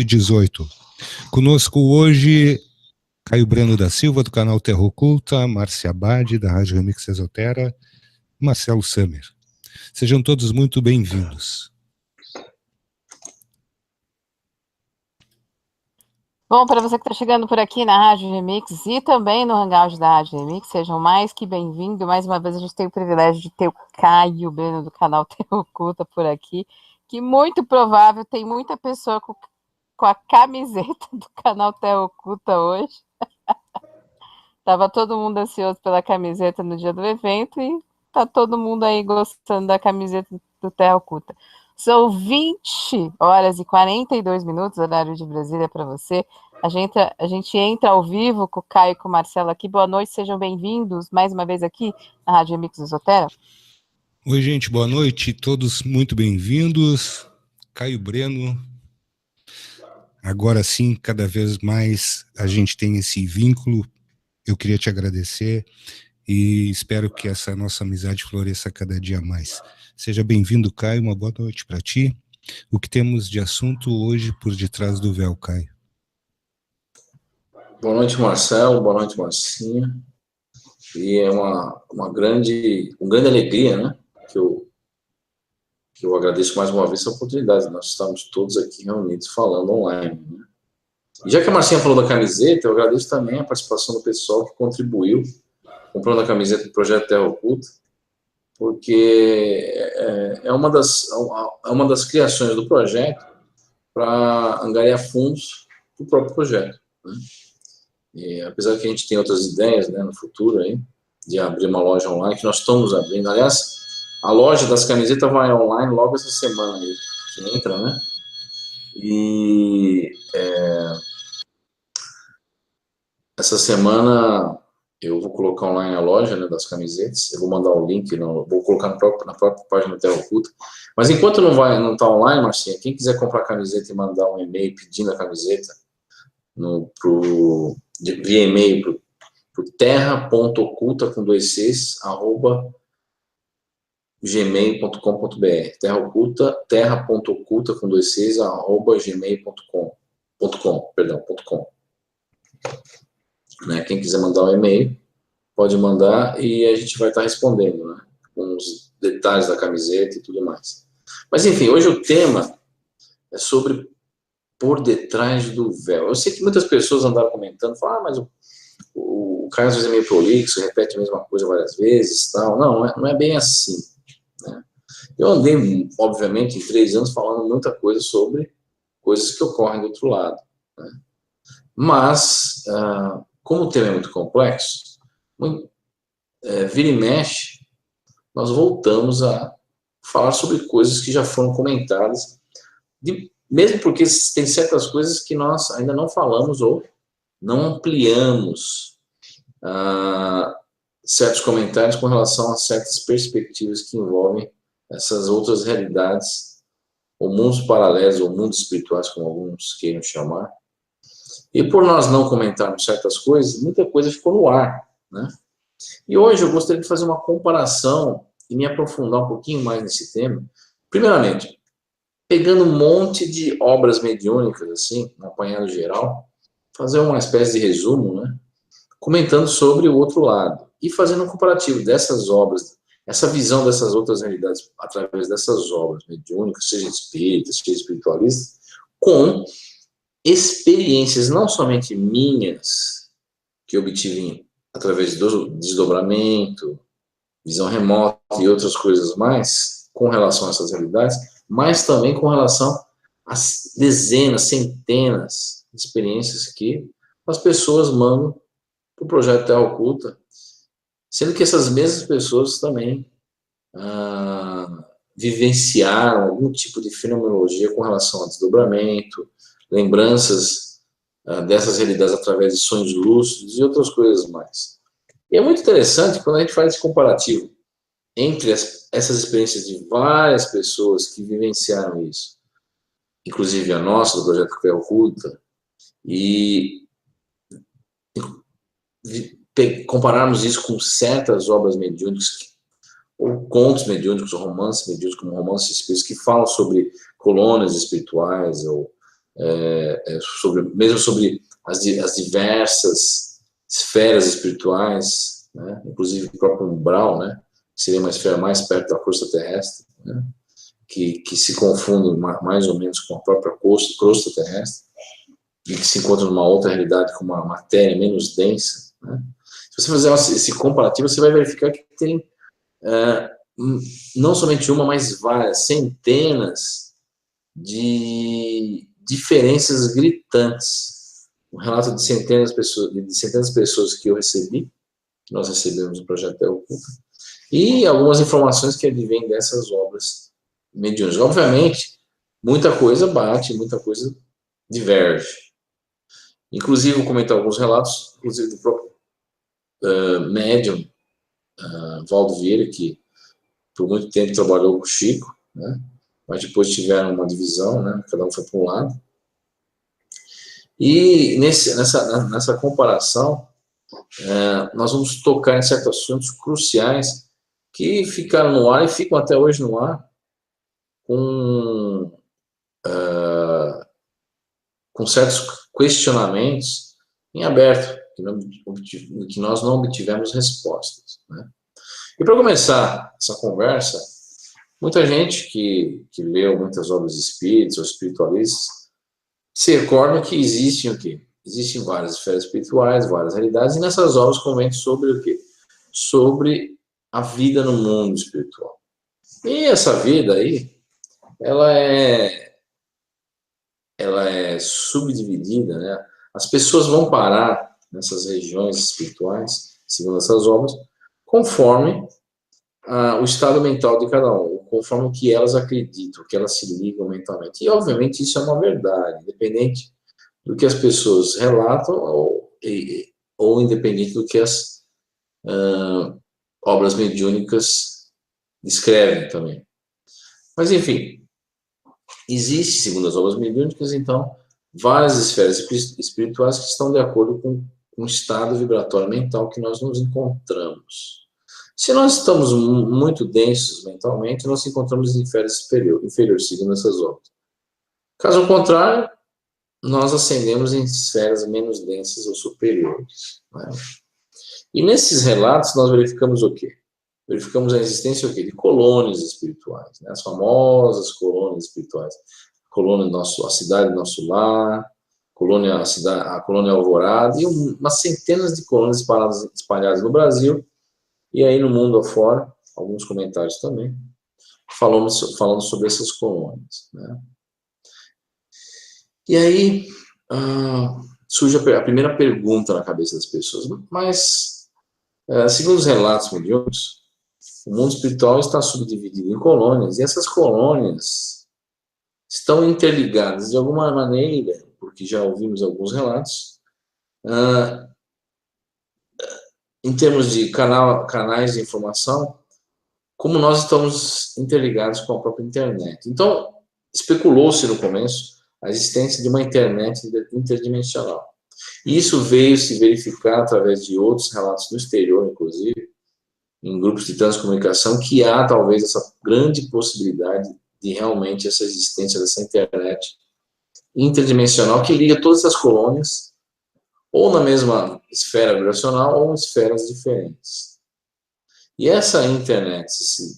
2018. Conosco hoje, Caio Breno da Silva, do canal Terra Oculta, Márcia Abad, da Rádio Remix Exotera, e Marcelo Summer. Sejam todos muito bem-vindos. Bom, para você que está chegando por aqui na Rádio Remix e também no Hangout da Rádio Remix, sejam mais que bem-vindos. Mais uma vez a gente tem o privilégio de ter o Caio Breno do canal Terra Oculta por aqui, que muito provável tem muita pessoa com a camiseta do canal Terra Oculta hoje. Tava todo mundo ansioso pela camiseta no dia do evento e tá todo mundo aí gostando da camiseta do Terra Oculta. São 20 horas e 42 minutos, horário de Brasília para você. A gente entra ao vivo com o Caio e com o Marcelo aqui. Boa noite, sejam bem-vindos mais uma vez aqui na Rádio Remix Exotera. Oi, gente, boa noite. Todos muito bem-vindos. Caio Breno. Agora sim, cada vez mais a gente tem esse vínculo. Eu queria te agradecer e espero que essa nossa amizade floresça cada dia mais. Seja bem-vindo, Caio, uma boa noite para ti. O que temos de assunto hoje por detrás do véu, Caio? Boa noite, Marcelo, boa noite, Marcinha. E é uma grande alegria, né, que eu agradeço mais uma vez essa oportunidade. Nós estamos todos aqui reunidos falando online, né? E já que a Marcinha falou da camiseta, eu agradeço também a participação do pessoal que contribuiu comprando a camiseta do Projeto Terra Oculta, porque é uma das criações do projeto para angariar fundos para o próprio projeto, né? E apesar que a gente tem outras ideias, né, no futuro aí, de abrir uma loja online, que nós estamos abrindo. Aliás, a loja das camisetas vai online logo essa semana aí, que entra, né? E essa semana eu vou colocar online a loja, né, das camisetas. Eu vou mandar o link, vou colocar na própria página do Terra Oculta. Mas enquanto não está online, Marcinha, quem quiser comprar a camiseta e mandar um e-mail pedindo a camiseta via e-mail para terra.oculta com 2 Cs @gmail.com.br. terra.oculta com 2 Cs @gmail.com. Né? Quem quiser mandar um e-mail, pode mandar e a gente vai estar respondendo, né, com os detalhes da camiseta e tudo mais. Mas enfim, hoje o tema é sobre por detrás do véu. Eu sei que muitas pessoas andaram comentando, falam, mas o Caio às vezes é meio prolixo, repete a mesma coisa várias vezes, tal. Não é bem assim, né? Eu andei, obviamente, em 3 anos falando muita coisa sobre coisas que ocorrem do outro lado, né? Mas, como o tema é muito complexo, vira e mexe, nós voltamos a falar sobre coisas que já foram comentadas, mesmo porque tem certas coisas que nós ainda não falamos ou não ampliamos certos comentários com relação a certas perspectivas que envolvem essas outras realidades, ou mundos paralelos, ou mundos espirituais, como alguns queiram chamar. E por nós não comentarmos certas coisas, muita coisa ficou no ar, né? E hoje eu gostaria de fazer uma comparação e me aprofundar um pouquinho mais nesse tema. Primeiramente, pegando um monte de obras mediúnicas, assim, um apanhado geral, fazer uma espécie de resumo, né, comentando sobre o outro lado e fazendo um comparativo dessas obras, essa visão dessas outras realidades através dessas obras mediúnicas, seja espíritas, seja espiritualistas, com experiências não somente minhas, que eu obtive através do desdobramento, visão remota e outras coisas mais, com relação a essas realidades, mas também com relação às dezenas, centenas de experiências que as pessoas mandam para o Projeto Terra Oculta, sendo que essas mesmas pessoas também vivenciaram algum tipo de fenomenologia com relação a desdobramento, lembranças dessas realidades através de sonhos lúcidos e outras coisas mais. E é muito interessante quando a gente faz esse comparativo entre essas experiências de várias pessoas que vivenciaram isso, inclusive a nossa, do Projeto Terra Oculta, e compararmos isso com certas obras mediúnicas, ou contos mediúnicos, ou romances mediúnicos, como romances espíritas, que falam sobre colônias espirituais, ou mesmo sobre as diversas esferas espirituais, né? Inclusive o próprio umbral, né? Que seria uma esfera mais perto da crosta terrestre, né? Que se confunde mais ou menos com a própria crosta terrestre, e que se encontra numa outra realidade com uma matéria menos densa, né? Se você fizer esse comparativo, você vai verificar que tem não somente uma, mas várias, centenas de diferenças gritantes. Um relato de centenas de pessoas que eu recebi, que nós recebemos no Projeto Terra Oculta, e algumas informações que advêm dessas obras mediúnicas. Obviamente, muita coisa bate, muita coisa diverge. Inclusive, vou comentar alguns relatos, inclusive do próprio médium Valdo Vieira, que por muito tempo trabalhou com o Chico, né? Mas depois tiveram uma divisão, né? Cada um foi para um lado. E nessa comparação, nós vamos tocar em certos assuntos cruciais que ficaram no ar e ficam até hoje no ar, com certos questionamentos em aberto, que nós não obtivemos respostas, né? E para começar essa conversa, muita gente que leu muitas obras espíritas ou espiritualistas se recorda que existem o quê? Existem várias esferas espirituais, várias realidades, e nessas obras comentam sobre o quê? Sobre a vida no mundo espiritual. E essa vida aí, ela é subdividida, né? As pessoas vão parar nessas regiões espirituais, segundo essas obras, conforme o estado mental de cada um, conforme o que elas acreditam, o que elas se ligam mentalmente. E, obviamente, isso é uma verdade, independente do que as pessoas relatam ou independente do que as obras mediúnicas descrevem também. Mas, enfim, existe, segundo as obras mediúnicas, então, várias esferas espirituais que estão de acordo com o estado vibratório mental que nós nos encontramos. Se nós estamos muito densos mentalmente, nós nos encontramos em esferas inferiores, segundo essas obras. Caso contrário, nós ascendemos em esferas menos densas ou superiores, né? E nesses relatos nós verificamos o quê? Verificamos a existência o quê? De colônias espirituais, né? As famosas colônias espirituais. A cidade do nosso lar, a colônia Alvorada, e umas centenas de colônias espalhadas no Brasil, e aí no mundo afora, alguns comentários também, falando sobre essas colônias, né? E aí surge a primeira pergunta na cabeça das pessoas, mas, segundo os relatos mediúnicos, o mundo espiritual está subdividido em colônias, e essas colônias estão interligadas de alguma maneira, porque já ouvimos alguns relatos, em termos de canais de informação, como nós estamos interligados com a própria internet. Então, especulou-se no começo a existência de uma internet interdimensional. E isso veio se verificar através de outros relatos do exterior, inclusive, em grupos de transcomunicação, que há talvez essa grande possibilidade de realmente essa existência dessa internet interdimensional que liga todas as colônias, ou na mesma esfera vibracional, ou em esferas diferentes. E essa internet,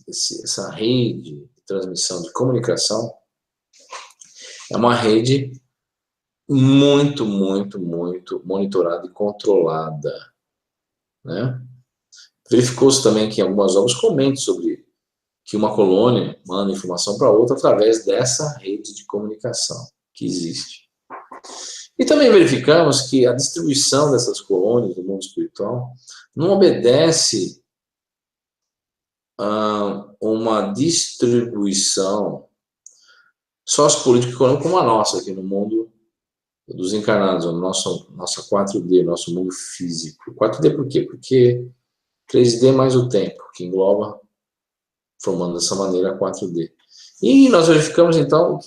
essa rede de transmissão de comunicação, é uma rede muito, muito, muito monitorada e controlada, né? Verificou-se também que algumas obras comentam sobre que uma colônia manda informação para outra através dessa rede de comunicação que existe. E também verificamos que a distribuição dessas colônias do mundo espiritual não obedece a uma distribuição sociopolítica e econômica como a nossa aqui no mundo dos encarnados, nossa 4D, nosso mundo físico. 4D por quê? Porque 3D mais o tempo, que engloba, formando dessa maneira a 4D. E nós verificamos, então,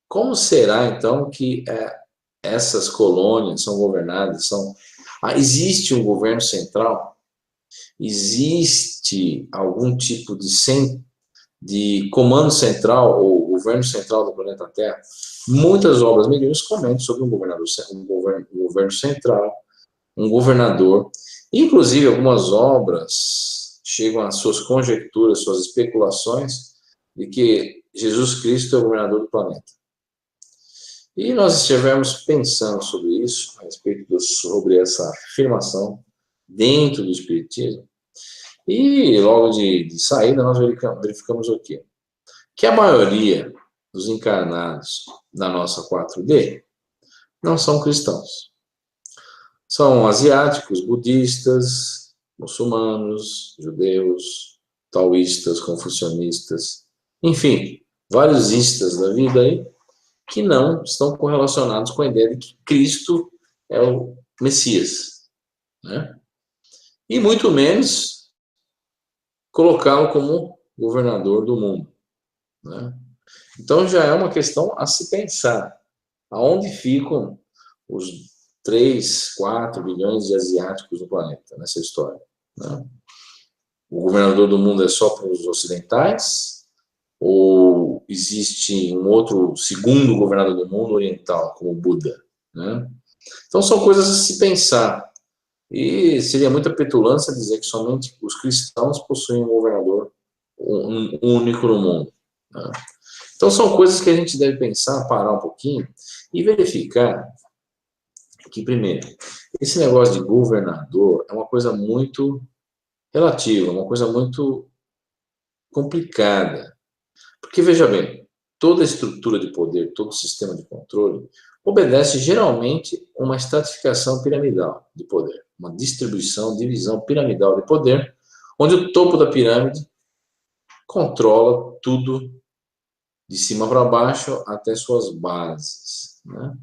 como será, então, que essas colônias são governadas? Existe um governo central? Existe algum tipo de comando central ou governo central do planeta Terra, muitas obras mediúnicas comentam sobre um governo central, um governador. Inclusive, algumas obras chegam às suas conjecturas, suas especulações, de que Jesus Cristo é o governador do planeta. E nós estivemos pensando sobre isso, a respeito sobre essa afirmação dentro do Espiritismo, e logo de saída nós verificamos o quê? Que a maioria dos encarnados na nossa 4D não são cristãos. São asiáticos, budistas, muçulmanos, judeus, taoístas, confucionistas, enfim, vários istas da vida aí, que não estão correlacionados com a ideia de que Cristo é o Messias, né? E muito menos colocá-lo como governador do mundo, né? Então já é uma questão a se pensar. Aonde ficam os 3, 4 bilhões de asiáticos no planeta, nessa história, né? O governador do mundo é só para os ocidentais? Ou existe um outro segundo governador do mundo oriental, como o Buda, né? Então são coisas a se pensar. E seria muita petulância dizer que somente os cristãos possuem um governador único no mundo, né? Então são coisas que a gente deve pensar, parar um pouquinho e verificar que, primeiro, esse negócio de governador é uma coisa muito relativa, uma coisa muito complicada. Porque, veja bem, toda estrutura de poder, todo sistema de controle, obedece geralmente uma estratificação piramidal de poder, uma distribuição, divisão piramidal de poder, onde o topo da pirâmide controla tudo de cima para baixo até suas bases, né?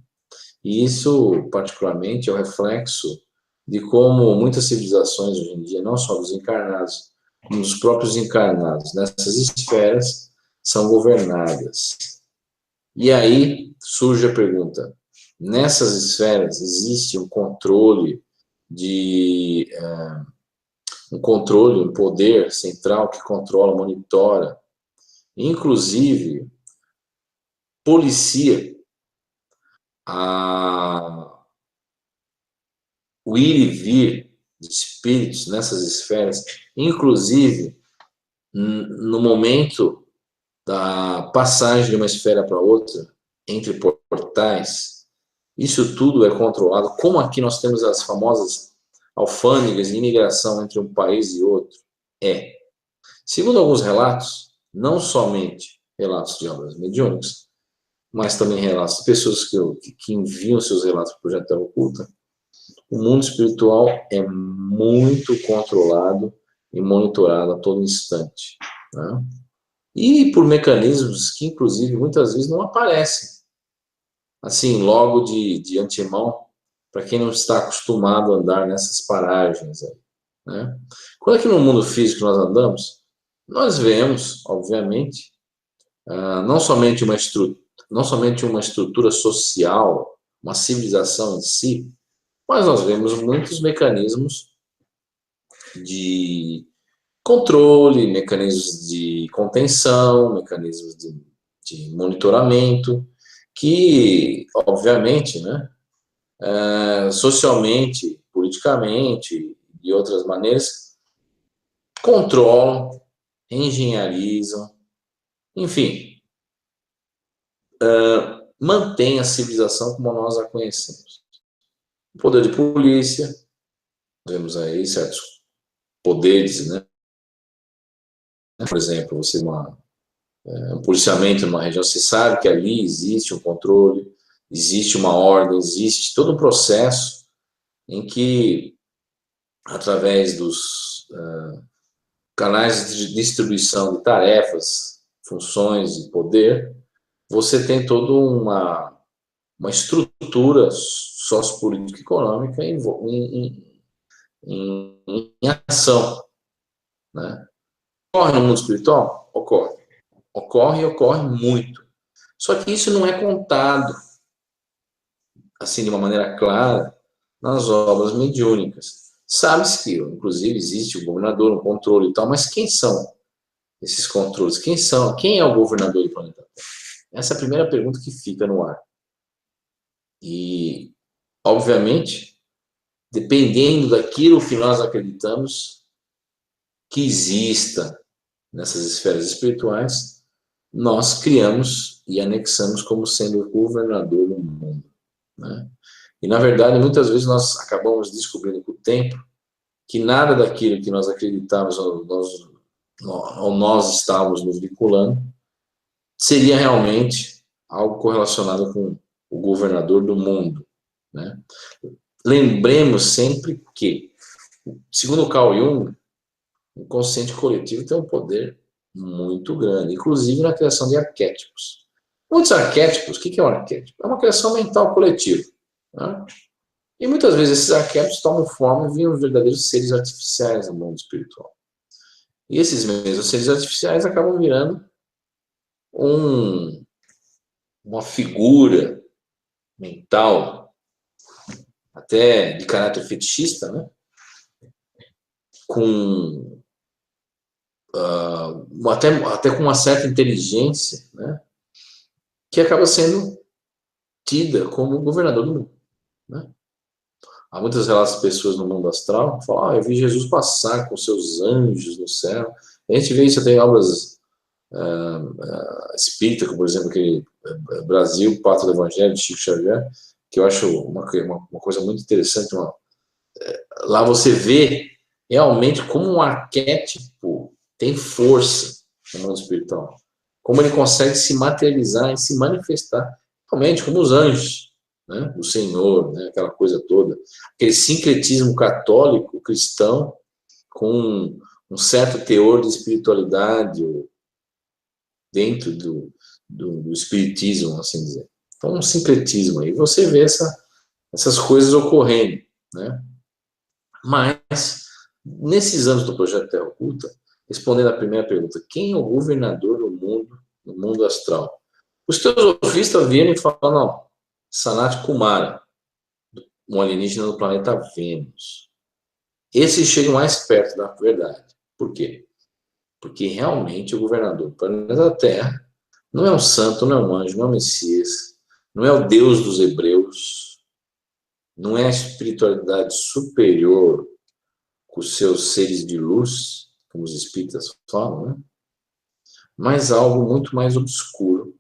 E isso, particularmente, é o reflexo de como muitas civilizações hoje em dia, não só dos encarnados, como dos próprios encarnados, nessas esferas, são governadas. E aí surge a pergunta: nessas esferas existe um controle um poder central que controla, monitora, inclusive policia o ir e vir de espíritos nessas esferas, inclusive no momento da passagem de uma esfera para outra, entre portais. Isso tudo é controlado. Como aqui nós temos as famosas alfândegas de imigração entre um país e outro, segundo alguns relatos, não somente relatos de obras mediúnicas, mas também relatos de pessoas que enviam seus relatos para o Projeto Terra Oculta, o mundo espiritual é muito controlado e monitorado a todo instante, né? E por mecanismos que, inclusive, muitas vezes não aparecem, assim, logo de antemão, para quem não está acostumado a andar nessas paragens aí, né? Quando aqui no mundo físico nós andamos, nós vemos, obviamente, não somente uma estrutura social, uma civilização em si, mas nós vemos muitos mecanismos de controle, mecanismos de contenção, mecanismos de monitoramento, que, obviamente, né, socialmente, politicamente e de outras maneiras, controlam, engenharizam, enfim, mantém a civilização como nós a conhecemos. O poder de polícia, vemos aí certos poderes, né? Por exemplo, você um policiamento numa região, você sabe que ali existe um controle, existe uma ordem, existe todo um processo em que, através dos canais de distribuição de tarefas, funções e poder, você tem toda uma estrutura sociopolítica e econômica em ação, né? Ocorre no mundo espiritual? Ocorre. Ocorre e ocorre muito. Só que isso não é contado, assim, de uma maneira clara, nas obras mediúnicas. Sabe-se que, inclusive, existe um governador, um controle e tal, mas quem são esses controles? Quem é o governador do planeta Terra? Essa é a primeira pergunta que fica no ar. E, obviamente, dependendo daquilo que nós acreditamos que exista nessas esferas espirituais, nós criamos e anexamos como sendo o governador do mundo, né? E, na verdade, muitas vezes nós acabamos descobrindo com o tempo que nada daquilo que nós acreditávamos ou nós estávamos nos vinculando seria realmente algo correlacionado com o governador do mundo, né? Lembremos sempre que, segundo Carl Jung, o consciente coletivo tem um poder muito grande, inclusive na criação de arquétipos. Muitos arquétipos, o que é um arquétipo? É uma criação mental coletiva, né? E muitas vezes esses arquétipos tomam forma e viram verdadeiros seres artificiais no mundo espiritual. E esses mesmos seres artificiais acabam virando uma figura mental, até de caráter fetichista, né? Com até com uma certa inteligência, né? Que acaba sendo tida como governador do mundo, né? Há muitas relatos de pessoas no mundo astral que falam: eu vi Jesus passar com seus anjos no céu. A gente vê isso até em obras espírita, como por exemplo aquele Brasil, Pátria do Evangelho, de Chico Xavier, que eu acho uma coisa muito interessante. Lá você vê realmente como um arquétipo tem força no mundo espiritual, como ele consegue se materializar e se manifestar, realmente como os anjos, né, do Senhor, né, aquela coisa toda, aquele sincretismo católico, cristão, com um certo teor de espiritualidade dentro do espiritismo, assim dizer. Então, um sincretismo aí, você vê essas coisas ocorrendo, né? Mas, nesses anos do Projeto Terra Oculta, respondendo à primeira pergunta, quem é o governador do mundo, no mundo astral? Os teosofistas viram e falam: não, Sanat Kumara, um alienígena do planeta Vênus. Esses chegam mais perto da verdade. Por quê? Porque realmente o governador do planeta Terra não é um santo, não é um anjo, não é um Messias, não é o Deus dos hebreus, não é a espiritualidade superior com os seus seres de luz, como os espíritas falam, né? Mas algo muito mais obscuro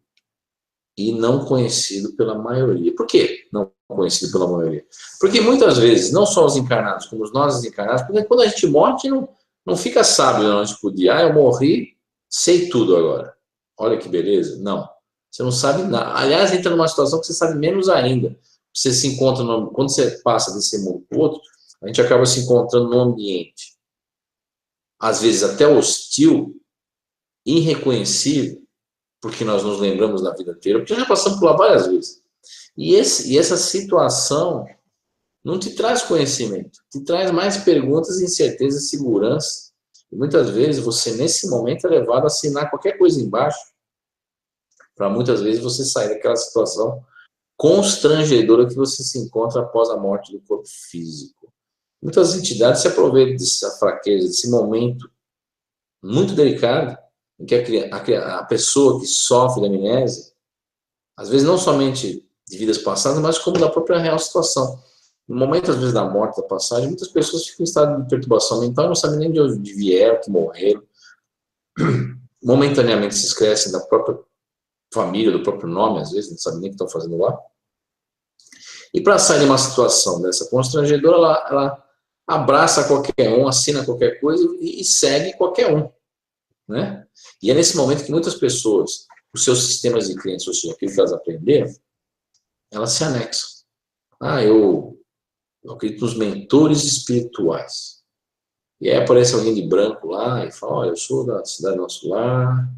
e não conhecido pela maioria. Por quê não conhecido pela maioria? Porque muitas vezes, não só os encarnados, como nós desencarnados, porque quando a gente morre, a gente não fica sábio na noite do dia. Eu morri, sei tudo agora. Olha que beleza. Não. Você não sabe nada. Aliás, entra numa situação que você sabe menos ainda. Você se encontra, quando você passa desse mundo para o outro, a gente acaba se encontrando num ambiente, às vezes até hostil, irreconhecível, porque nós nos lembramos da vida inteira, porque já passamos por lá várias vezes. E essa situação não te traz conhecimento, te traz mais perguntas, incertezas, segurança. E muitas vezes você, nesse momento, é levado a assinar qualquer coisa embaixo, para muitas vezes você sair daquela situação constrangedora que você se encontra após a morte do corpo físico. Muitas entidades se aproveitam dessa fraqueza, desse momento muito delicado, em que a pessoa que sofre de amnésia, às vezes não somente de vidas passadas, mas como da própria real situação. No momento, às vezes, da morte, da passagem, muitas pessoas ficam em estado de perturbação mental e não sabem nem de onde vieram, que morreram. Momentaneamente se esquecem da própria família, do próprio nome, às vezes, não sabem nem o que estão fazendo lá. E para sair de uma situação dessa constrangedora, ela abraça qualquer um, assina qualquer coisa e segue qualquer um, né? E é nesse momento que muitas pessoas, os seus sistemas de crença, ou seja, aquilo que elas aprenderam, elas se anexam. Eu acredito nos mentores espirituais. E aí aparece alguém de branco lá e fala: olha, eu sou da cidade do nosso lar,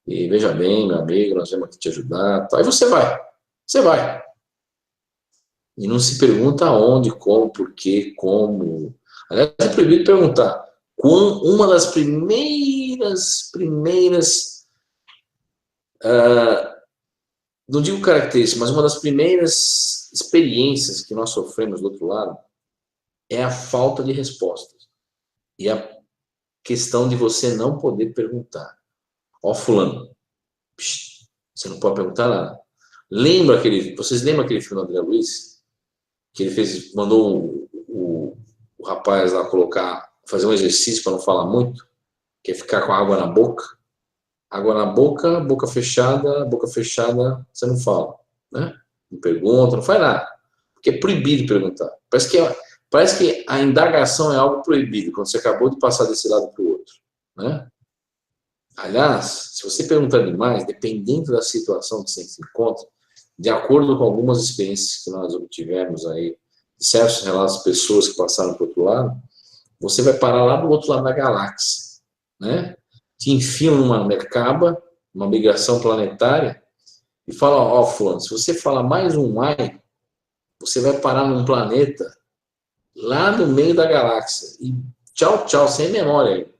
e veja bem, meu amigo, nós vamos aqui te ajudar. Aí você vai. E não se pergunta aonde, como, por quê, como. Aliás, é proibido perguntar. Uma das primeiras não digo características, mas uma das primeiras experiências que nós sofremos do outro lado é a falta de respostas. E a questão de você não poder perguntar. Ó, fulano, Você não pode perguntar nada. Vocês lembram aquele filme do André Luiz? Que ele mandou o rapaz lá fazer um exercício para não falar muito, que é ficar com água na boca. Água na boca, boca fechada, você não fala, né? Não pergunta, não faz nada. Porque é proibido perguntar. Parece que a indagação é algo proibido, quando você acabou de passar desse lado para o outro, né? Aliás, se você perguntar demais, dependendo da situação que você se encontra, de acordo com algumas experiências que nós obtivemos aí, de certos relatos de pessoas que passaram para o outro lado, você vai parar lá do outro lado da galáxia, né? Te enfiam numa mercaba, uma migração planetária, e falam, ó, fulano, se você falar mais um ai, você vai parar num planeta lá no meio da galáxia. E tchau, tchau, sem memória aí.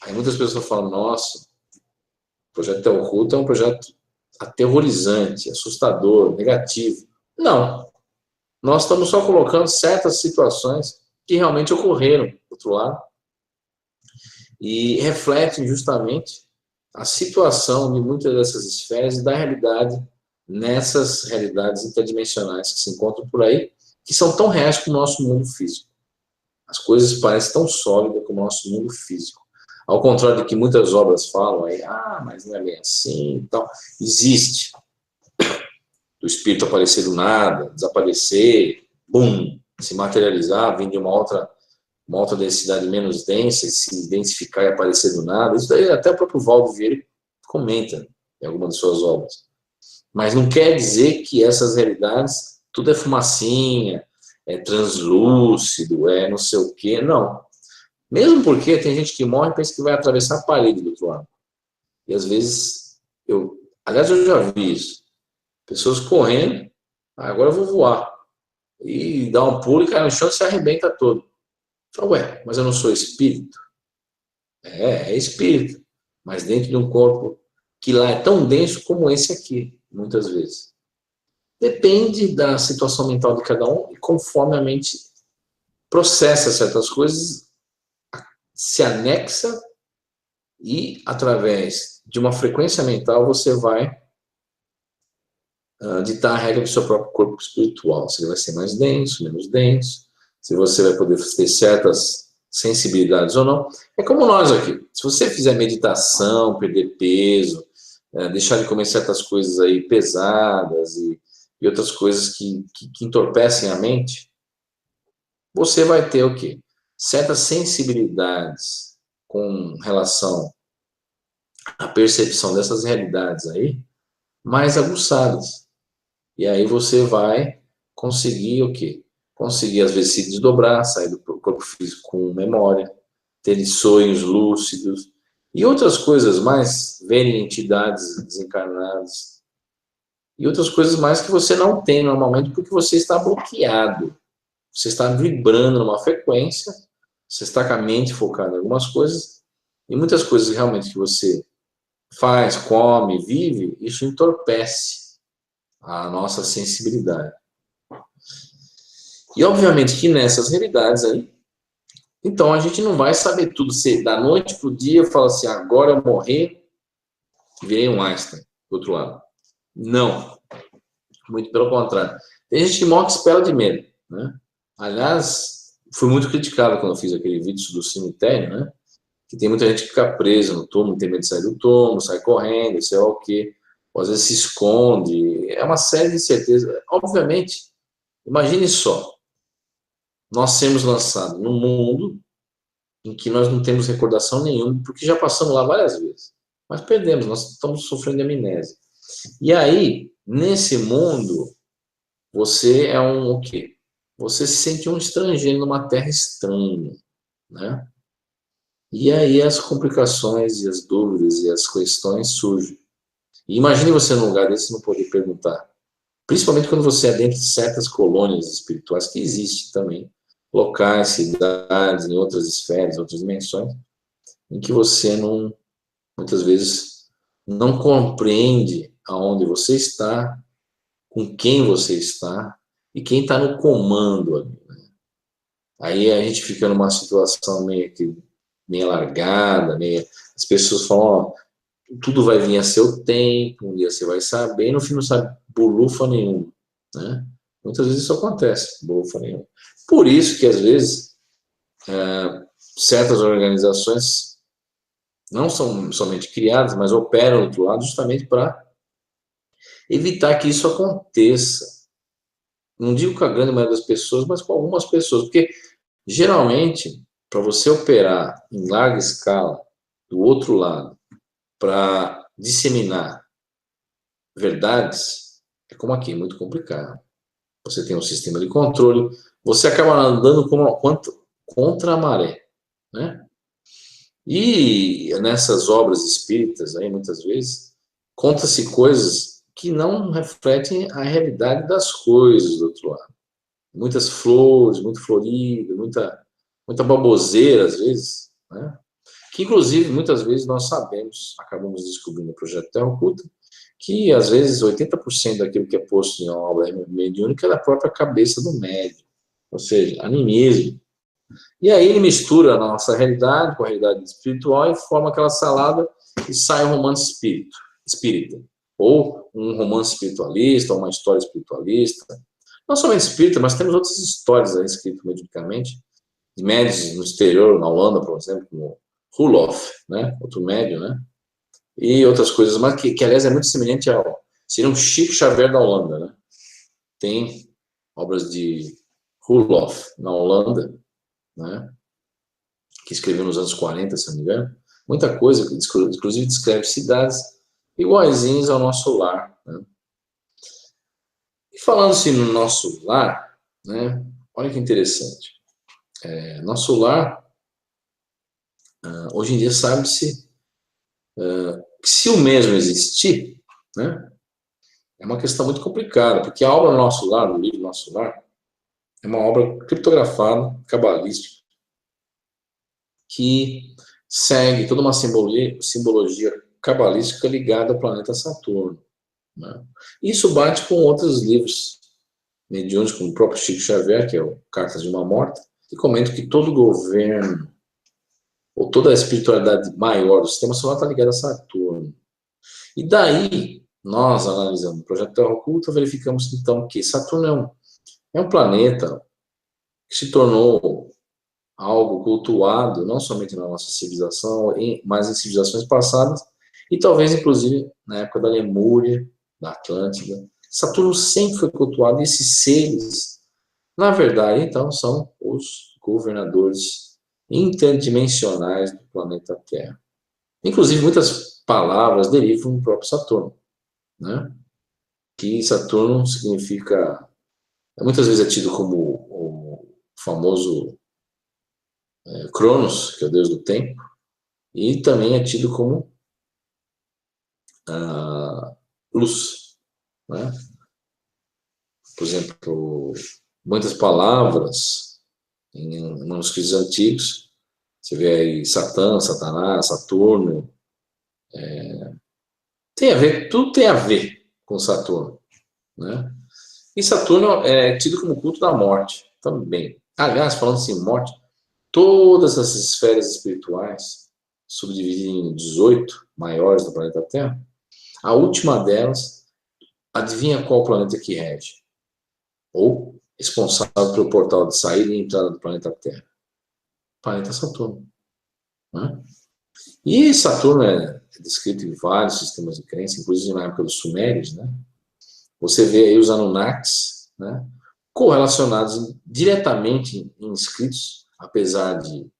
Aí muitas pessoas falam, nossa, o projeto Telcuta é um projeto aterrorizante, assustador, negativo. Não. Nós estamos só colocando certas situações que realmente ocorreram do outro lado e refletem justamente a situação de muitas dessas esferas e da realidade nessas realidades interdimensionais que se encontram por aí, que são tão reais como o nosso mundo físico. As coisas parecem tão sólidas como o nosso mundo físico. Ao contrário do que muitas obras falam, aí, mas não é bem assim e tal. Existe. Do espírito aparecer do nada, desaparecer, bum, se materializar, vir de uma outra densidade menos densa, se densificar e aparecer do nada. Isso daí até o próprio Valdo Vieira comenta em alguma de suas obras. Mas não quer dizer que essas realidades, tudo é fumacinha, é translúcido, é não sei o quê, não. Mesmo porque tem gente que morre e pensa que vai atravessar a parede do outro lado. E às vezes, aliás, eu já vi isso. Pessoas correndo, agora eu vou voar. E dá um pulo e cai no chão e se arrebenta todo. Fala, ué, mas eu não sou espírito? É espírito. Mas dentro de um corpo que lá é tão denso como esse aqui, muitas vezes. Depende da situação mental de cada um e conforme a mente processa certas coisas, se anexa e, através de uma frequência mental, você vai ditar a regra do seu próprio corpo espiritual. Se ele vai ser mais denso, menos denso, se você vai poder ter certas sensibilidades ou não. É como nós aqui. Se você fizer meditação, perder peso, deixar de comer certas coisas aí pesadas e outras coisas que entorpecem a mente, você vai ter o quê? Certas sensibilidades com relação à percepção dessas realidades aí, mais aguçadas. E aí você vai conseguir o quê? Conseguir, às vezes, se desdobrar, sair do corpo físico com memória, ter sonhos lúcidos e outras coisas mais, verem entidades desencarnadas e outras coisas mais que você não tem normalmente porque você está bloqueado. Você está vibrando numa frequência, você está com a mente focada em algumas coisas e muitas coisas realmente que você faz, come, vive, isso entorpece a nossa sensibilidade. E obviamente que nessas realidades aí, então a gente não vai saber tudo. Se da noite para o dia eu falo assim, agora eu morrer, virei um Einstein, do outro lado. Não. Muito pelo contrário. Tem gente que morre que espera de medo, né? Aliás, fui muito criticado quando eu fiz aquele vídeo do cemitério, né? Que tem muita gente que fica presa no túmulo, tem medo de sair do túmulo, sai correndo, sei lá o quê. Ou às vezes se esconde. É uma série de incertezas. Obviamente, imagine só, nós sermos lançados num mundo em que nós não temos recordação nenhuma, porque já passamos lá várias vezes. Mas perdemos, nós estamos sofrendo de amnésia. E aí, nesse mundo, você é o quê? Você se sente um estrangeiro numa terra estranha, né? E aí as complicações e as dúvidas e as questões surgem. E imagine você num lugar desse não poder perguntar. Principalmente quando você é dentro de certas colônias espirituais, que existem também, locais, cidades, em outras esferas, outras dimensões, em que você não, muitas vezes, não compreende aonde você está, com quem você está e quem está no comando ali. Né? Aí a gente fica numa situação meio alargada, as pessoas falam, ó, tudo vai vir a seu tempo, um dia você vai saber, e no fim não sabe bolufa nenhuma, né? Muitas vezes isso acontece, bolufa nenhuma. Por isso que, às vezes, certas organizações não são somente criadas, mas operam do outro lado justamente para evitar que isso aconteça. Não digo com a grande maioria das pessoas, mas com algumas pessoas, porque, geralmente, para você operar em larga escala do outro lado, para disseminar verdades, é como aqui, muito complicado. Você tem um sistema de controle, você acaba andando contra a maré, né? E nessas obras espíritas, aí, muitas vezes, conta-se coisas que não refletem a realidade das coisas do outro lado. Muitas flores, muito florido, muita baboseira, às vezes, né? Que, inclusive, muitas vezes nós sabemos, acabamos descobrindo no projeto Terra Oculta, que, às vezes, 80% daquilo que é posto em uma obra mediúnica é da própria cabeça do médium, ou seja, animismo. E aí ele mistura a nossa realidade com a realidade espiritual e forma aquela salada e sai um romance espírita. Ou um romance espiritualista, ou uma história espiritualista. Não somente espírita, mas temos outras histórias aí escritas mediunicamente, de médios no exterior, na Holanda, por exemplo, como Roelof, né? Outro médium, né? E outras coisas, mas que aliás é muito semelhante ao... Seria um Chico Xavier da Holanda, né? Tem obras de Roelof na Holanda, né? Que escreveu nos anos 40, se não me engano. Muita coisa, inclusive descreve cidades iguaizinhas ao nosso lar, né? E falando-se no nosso lar, né? Olha que interessante. Nosso lar, hoje em dia sabe-se que se o mesmo existir, né? É uma questão muito complicada, porque a obra Nosso Lar, o livro Nosso Lar, é uma obra criptografada, cabalística, que segue toda uma simbologia cabalística ligada ao planeta Saturno, né? Isso bate com outros livros mediúnicos, como o próprio Chico Xavier, que é o Cartas de uma Morta, que comenta que todo governo, ou toda a espiritualidade maior do sistema solar está ligada a Saturno. E daí, nós analisando o projeto Terra Oculta, verificamos então que Saturno é um planeta que se tornou algo cultuado, não somente na nossa civilização, mas em civilizações passadas, e talvez, inclusive, na época da Lemúria, da Atlântida. Saturno sempre foi cultuado, e esses seres, na verdade, então, são os governadores interdimensionais do planeta Terra. Inclusive, muitas palavras derivam do próprio Saturno, né? Que Saturno significa, muitas vezes é tido como o famoso Cronos, que é o deus do tempo, e também é tido como luz, né? Por exemplo, muitas palavras em manuscritos antigos, você vê aí Satã, Satanás, Saturno, tem a ver, tudo tem a ver com Saturno, né? E Saturno é tido como culto da morte também. Aliás, falando assim, morte, todas as esferas espirituais, subdivididas em 18 maiores do planeta Terra, a última delas, adivinha qual planeta que rege? Ou responsável pelo portal de saída e entrada do planeta Terra? Planeta Saturno, né? E Saturno é descrito em vários sistemas de crença, inclusive na época dos Sumérios, né? Você vê aí os Anunnakis, né, correlacionados diretamente em escritos, apesar de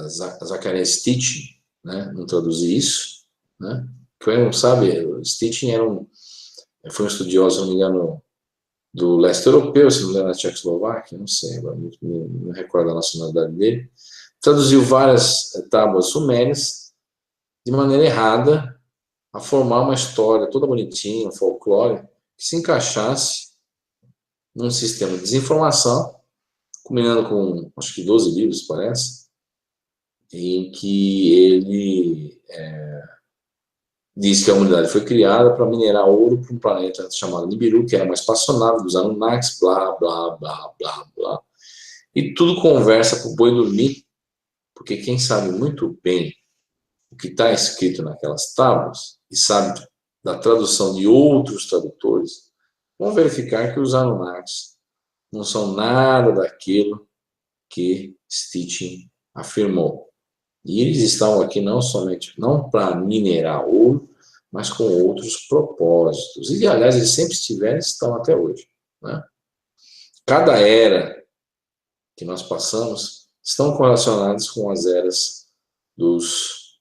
Zacharias Stitch, né, não traduzir isso, né? Quem não sabe, Stitch foi um estudioso, se não me engano, do leste europeu, se não me engano, da Tchecoslováquia, não sei, não recordo a nacionalidade dele. Traduziu várias tábuas sumérias de maneira errada, a formar uma história toda bonitinha, um folclore, que se encaixasse num sistema de desinformação, combinando com, acho que 12 livros, parece, em que ele diz que a humanidade foi criada para minerar ouro para um planeta chamado Nibiru, que era uma espaçonave dos Anunnakis, blá, blá, blá, blá, blá. E tudo conversa para o boi dormir, porque quem sabe muito bem o que está escrito naquelas tábuas e sabe da tradução de outros tradutores, vão verificar que os Anunnakis não são nada daquilo que Sitchin afirmou. E eles estão aqui não somente não para minerar ouro, mas com outros propósitos. E, aliás, eles sempre estiveram e estão até hoje. Né? Cada era que nós passamos estão correlacionadas com as eras dos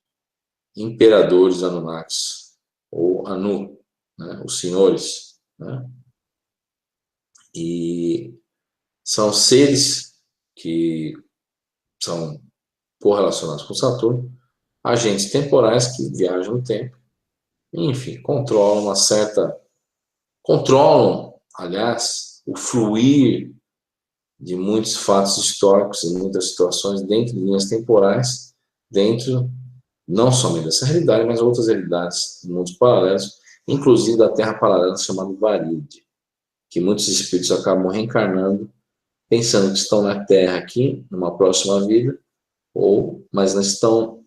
imperadores Anunnakis, ou Anu, né? Os senhores. Né? E são seres que são correlacionados com Saturno, agentes temporais que viajam no tempo, enfim, controlam, aliás, o fluir de muitos fatos históricos e muitas situações dentro de linhas temporais, dentro não somente dessa realidade, mas outras realidades de mundos paralelos, inclusive da Terra paralela chamada Varide, que muitos espíritos acabam reencarnando, pensando que estão na Terra aqui, numa próxima vida, mas não estão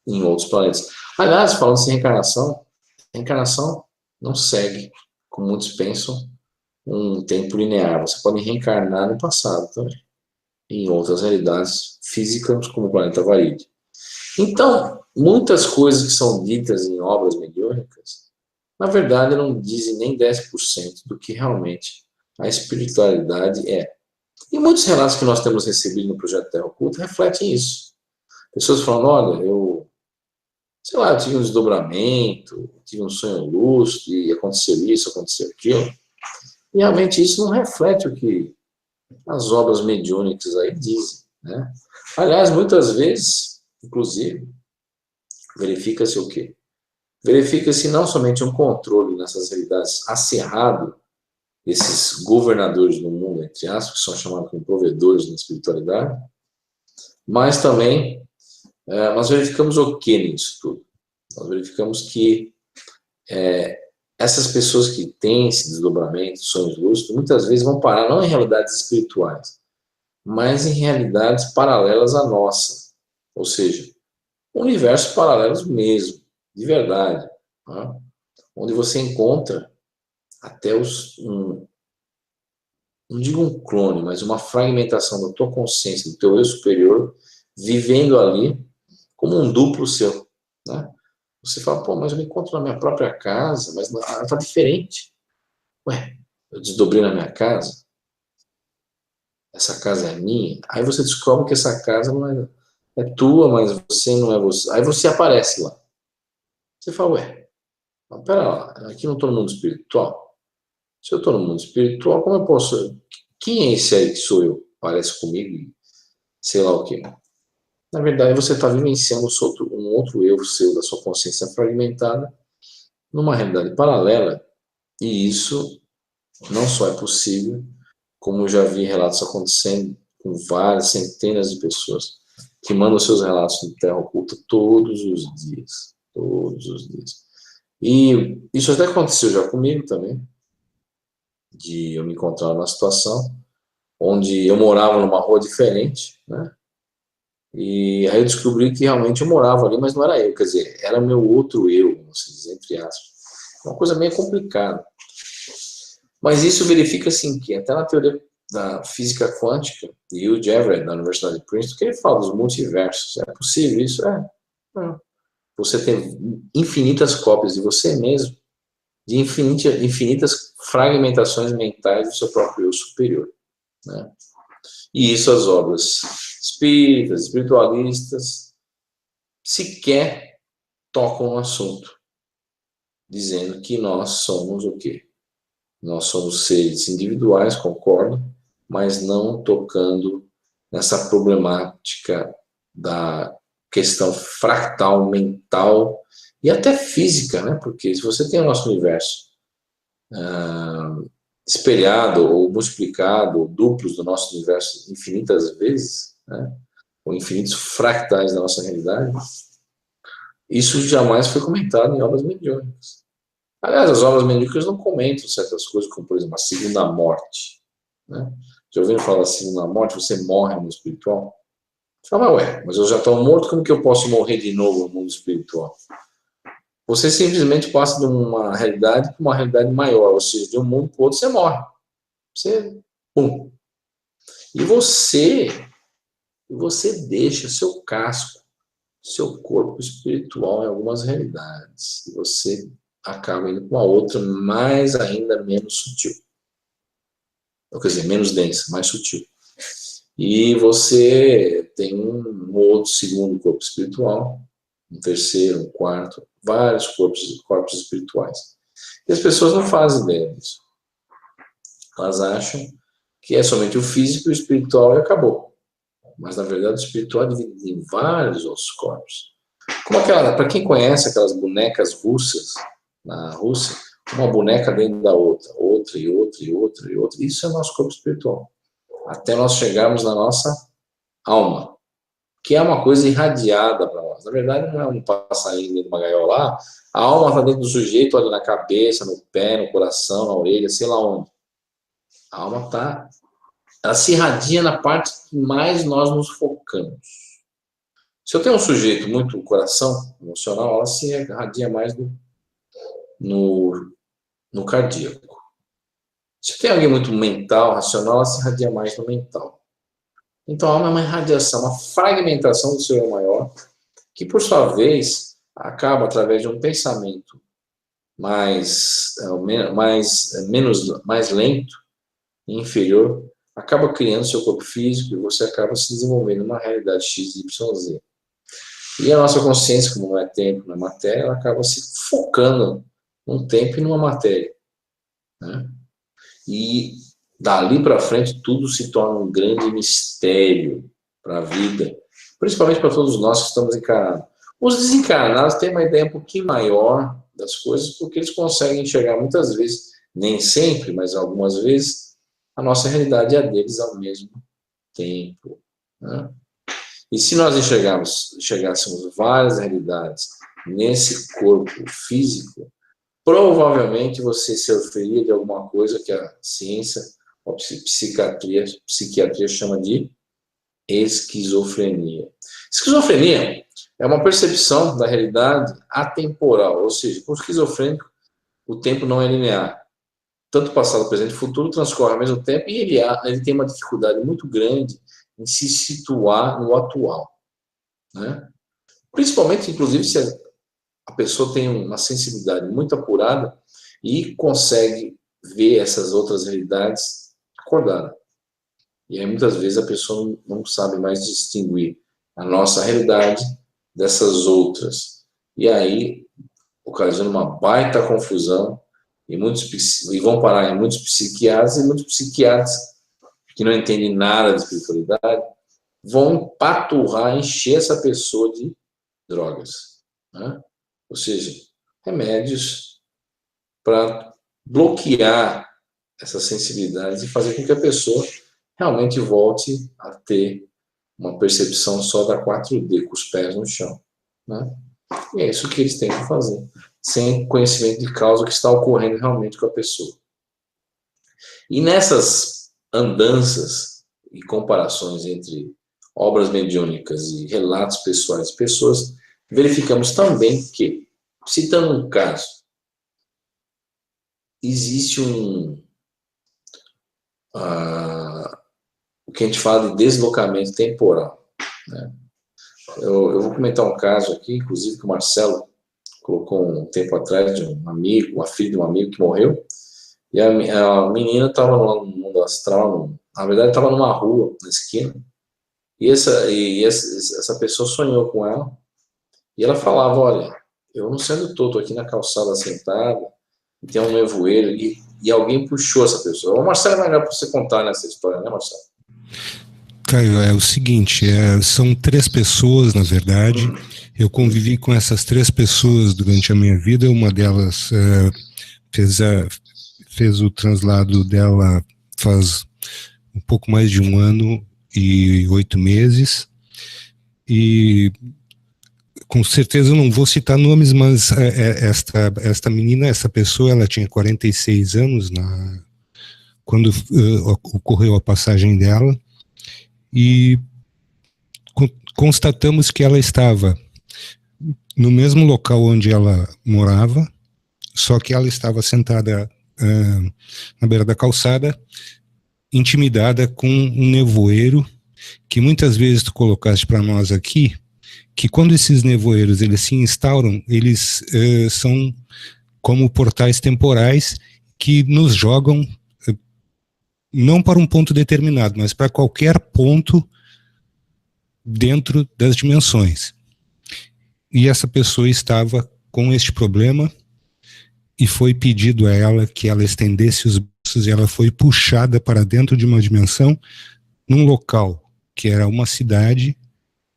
em outros planetas. Aliás, falando de reencarnação, a reencarnação não segue, como muitos pensam, um tempo linear. Você pode reencarnar no passado também, em outras realidades físicas, como o planeta Varide. Então, muitas coisas que são ditas em obras mediúnicas, na verdade, não dizem nem 10% do que realmente a espiritualidade é. E muitos relatos que nós temos recebido no Projeto Terra Oculta refletem isso. Pessoas falando, olha, eu tive um desdobramento, tive um sonho lúcido, e aconteceu isso, aconteceu aquilo. E realmente isso não reflete o que as obras mediúnicas aí dizem. Né? Aliás, muitas vezes, inclusive, verifica-se o quê? Verifica-se não somente um controle nessas realidades acirrado desses governadores do mundo, entre aspas, que são chamados como provedores na espiritualidade, mas também nós verificamos o que nisso tudo? Nós verificamos que essas pessoas que têm esse desdobramento, sonhos lúcidos, muitas vezes vão parar não em realidades espirituais, mas em realidades paralelas à nossa, ou seja, universos paralelos mesmo, de verdade, né? Onde você encontra até não digo um clone, mas uma fragmentação da tua consciência, do teu eu superior, vivendo ali como um duplo seu, né? Você fala, pô, mas eu me encontro na minha própria casa, mas ela está diferente. Ué, eu desdobrei na minha casa, essa casa é minha, aí você descobre que essa casa não é tua, mas você não é você. Aí você aparece lá. Você fala, ué, mas pera lá, aqui não estou no mundo espiritual? Se eu estou no mundo espiritual, como eu posso... Quem é esse aí que sou eu? Parece comigo, sei lá o quê. Na verdade, você está vivenciando um outro eu seu, da sua consciência fragmentada, numa realidade paralela, e isso não só é possível, como eu já vi relatos acontecendo com várias centenas de pessoas que mandam seus relatos no Terra Oculta todos os dias. Todos os dias. E isso até aconteceu já comigo também, de eu me encontrar numa situação onde eu morava numa rua diferente, né? E aí eu descobri que realmente eu morava ali, mas não era eu, quer dizer, era meu outro eu, vamos dizer, entre aspas. Uma coisa meio complicada. Mas isso verifica-se em que, até na teoria da física quântica, de Hugh Everett, da Universidade de Princeton, que ele fala dos multiversos. É possível isso? É. Você tem infinitas cópias de você mesmo, de infinitas fragmentações mentais do seu próprio eu superior. Né? E isso as obras espíritas, espiritualistas, sequer tocam no assunto, dizendo que nós somos o quê? Nós somos seres individuais, concordo, mas não tocando nessa problemática da questão fractal, mental e até física, né? Porque se você tem o nosso universo espelhado ou multiplicado, ou duplos do nosso universo infinitas vezes, né? Ou infinitos fractais da nossa realidade, isso jamais foi comentado em obras mediúnicas. Aliás, as obras mediúnicas não comentam certas coisas, como, por exemplo, a segunda morte. Né? Já ouviram falar da segunda morte? Você morre no espiritual? Fala, ué, mas eu já estou morto, como que eu posso morrer de novo no mundo espiritual? Você simplesmente passa de uma realidade para uma realidade maior, ou seja, de um mundo para o outro você morre. Você, pum. E você deixa seu casco, seu corpo espiritual em algumas realidades. E você acaba indo para uma outra mais ainda menos sutil. Quer dizer, menos densa, mais sutil. E você tem um outro segundo corpo espiritual, um terceiro, um quarto, vários corpos espirituais. E as pessoas não fazem ideia disso. Elas acham que é somente o físico e o espiritual e acabou. Mas, na verdade, o espiritual é dividido em vários outros corpos. Como para quem conhece aquelas bonecas russas, na Rússia, uma boneca dentro da outra, outra e outra e outra e outra. Isso é o nosso corpo espiritual. Até nós chegarmos na nossa alma, que é uma coisa irradiada para nós. Na verdade, não é um passarinho dentro de uma gaiola lá. A alma está dentro do sujeito, ali na cabeça, no pé, no coração, na orelha, sei lá onde. A alma ela se irradia na parte que mais nós nos focamos. Se eu tenho um sujeito muito coração emocional, ela se irradia mais no cardíaco. Se tem alguém muito mental, racional, ela se irradia mais no mental. Então, a alma é uma irradiação, uma fragmentação do seu eu maior, que, por sua vez, acaba através de um pensamento mais lento e inferior, acaba criando seu corpo físico e você acaba se desenvolvendo numa realidade X, Y, Z. E a nossa consciência, como não é tempo, não é matéria, ela acaba se focando num tempo e numa matéria, né? E dali para frente tudo se torna um grande mistério para a vida, principalmente para todos nós que estamos encarnados. Os desencarnados têm uma ideia um pouquinho maior das coisas, porque eles conseguem enxergar muitas vezes, nem sempre, mas algumas vezes, a nossa realidade e a deles ao mesmo tempo, né? E se nós enxergássemos várias realidades nesse corpo físico, provavelmente você sofreria de alguma coisa que a ciência, a psiquiatria chama de esquizofrenia. Esquizofrenia é uma percepção da realidade atemporal, ou seja, para o esquizofrênico, o tempo não é linear. Tanto passado, presente e futuro transcorrem ao mesmo tempo e ele tem uma dificuldade muito grande em se situar no atual, né? Principalmente, inclusive, se a pessoa tem uma sensibilidade muito apurada e consegue ver essas outras realidades acordada. E aí, muitas vezes, a pessoa não sabe mais distinguir a nossa realidade dessas outras. E aí, ocasionando uma baita confusão, e vão parar em muitos psiquiatras, e muitos psiquiatras que não entendem nada de espiritualidade vão empaturrar, encher essa pessoa de drogas, né? Ou seja, remédios para bloquear essas sensibilidades e fazer com que a pessoa realmente volte a ter uma percepção só da 4D, com os pés no chão, né? E é isso que eles tentam fazer, sem conhecimento de causa que está ocorrendo realmente com a pessoa. E nessas andanças e comparações entre obras mediúnicas e relatos pessoais de pessoas, verificamos também que, citando um caso, existe o que a gente fala de deslocamento temporal, né? Eu vou comentar um caso aqui, inclusive, que o Marcelo colocou um tempo atrás, de um amigo, uma filha de um amigo que morreu, e a menina estava no mundo astral, na verdade estava numa rua, na esquina, e essa pessoa sonhou com ela, e ela falava, olha, eu não sei onde eu estou aqui na calçada sentada, e tem um nevoeiro, e alguém puxou essa pessoa. O Marcelo é melhor para você contar nessa história, né, Marcelo? Caio, é o seguinte, são 3 pessoas, na verdade. Eu convivi com essas 3 pessoas durante a minha vida. Uma delas fez o translado dela faz um pouco mais de 1 ano e 8 meses. E com certeza eu não vou citar nomes, mas esta menina, essa pessoa, ela tinha 46 anos quando ocorreu a passagem dela. E constatamos que ela estava no mesmo local onde ela morava, só que ela estava sentada na beira da calçada, intimidada com um nevoeiro, que muitas vezes tu colocaste para nós aqui, que quando esses nevoeiros eles se instauram, eles são como portais temporais que nos jogam não para um ponto determinado, mas para qualquer ponto dentro das dimensões. E essa pessoa estava com este problema e foi pedido a ela que ela estendesse os braços e ela foi puxada para dentro de uma dimensão num local que era uma cidade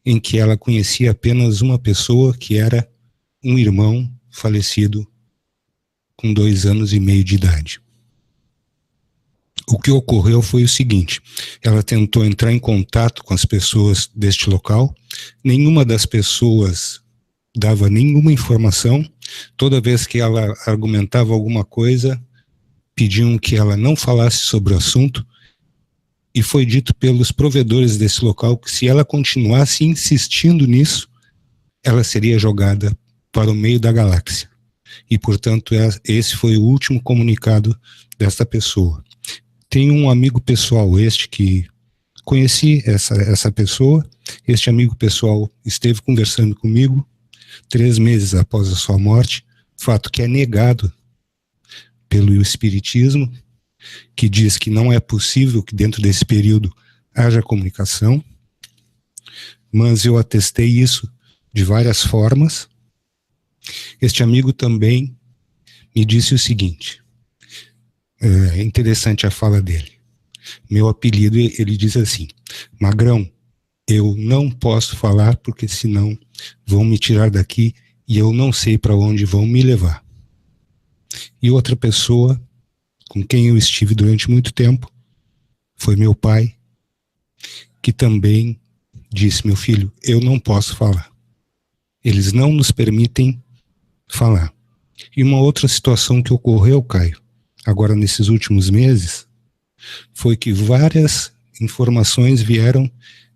em que ela conhecia apenas uma pessoa, que era um irmão falecido com 2 anos e meio de idade. O que ocorreu foi o seguinte: ela tentou entrar em contato com as pessoas deste local, nenhuma das pessoas dava nenhuma informação, toda vez que ela argumentava alguma coisa, pediam que ela não falasse sobre o assunto, e foi dito pelos provedores desse local que se ela continuasse insistindo nisso, ela seria jogada para o meio da galáxia. E, portanto, esse foi o último comunicado desta pessoa. Tem um amigo pessoal que conheci essa pessoa, este amigo pessoal esteve conversando comigo 3 meses após a sua morte, fato que é negado pelo Espiritismo, que diz que não é possível que dentro desse período haja comunicação, mas eu atestei isso de várias formas. Este amigo também me disse o seguinte, é interessante a fala dele. Meu apelido, ele diz assim: Magrão, eu não posso falar porque senão vão me tirar daqui e eu não sei para onde vão me levar. E outra pessoa com quem eu estive durante muito tempo foi meu pai, que também disse: meu filho, eu não posso falar. Eles não nos permitem falar. E uma outra situação que ocorreu, Caio, agora nesses últimos meses, foi que várias informações vieram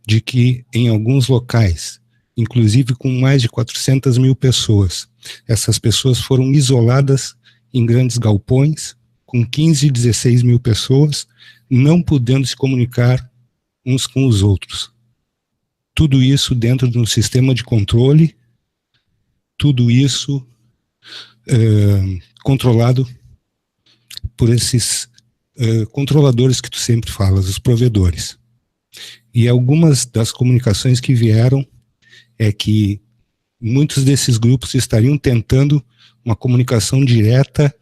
de que em alguns locais, inclusive com mais de 400 mil pessoas, essas pessoas foram isoladas em grandes galpões, com 15 e 16 mil pessoas, não podendo se comunicar uns com os outros. Tudo isso dentro de um sistema de controle, tudo isso controlado por esses controladores que tu sempre falas, os provedores. E algumas das comunicações que vieram é que muitos desses grupos estariam tentando uma comunicação direta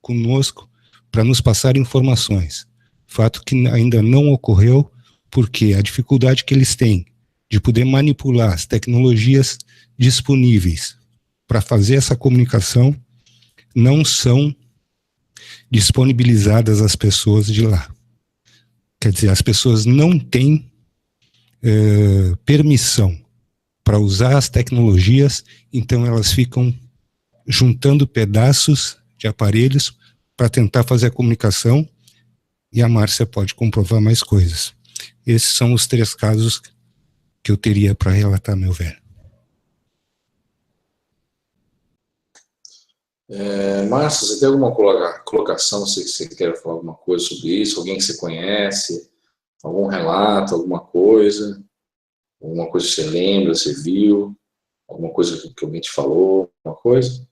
conosco para nos passar informações. Fato que ainda não ocorreu, porque a dificuldade que eles têm de poder manipular as tecnologias disponíveis para fazer essa comunicação não são disponibilizadas às pessoas de lá. Quer dizer, as pessoas não têm permissão para usar as tecnologias, então elas ficam juntando pedaços de aparelhos para tentar fazer a comunicação, e a Márcia pode comprovar mais coisas. Esses são os 3 casos que eu teria para relatar, meu velho. Márcia, você tem alguma colocação, se você quer falar alguma coisa sobre isso, alguém que você conhece, algum relato, alguma coisa que você lembra, você viu, alguma coisa que alguém te falou, alguma coisa?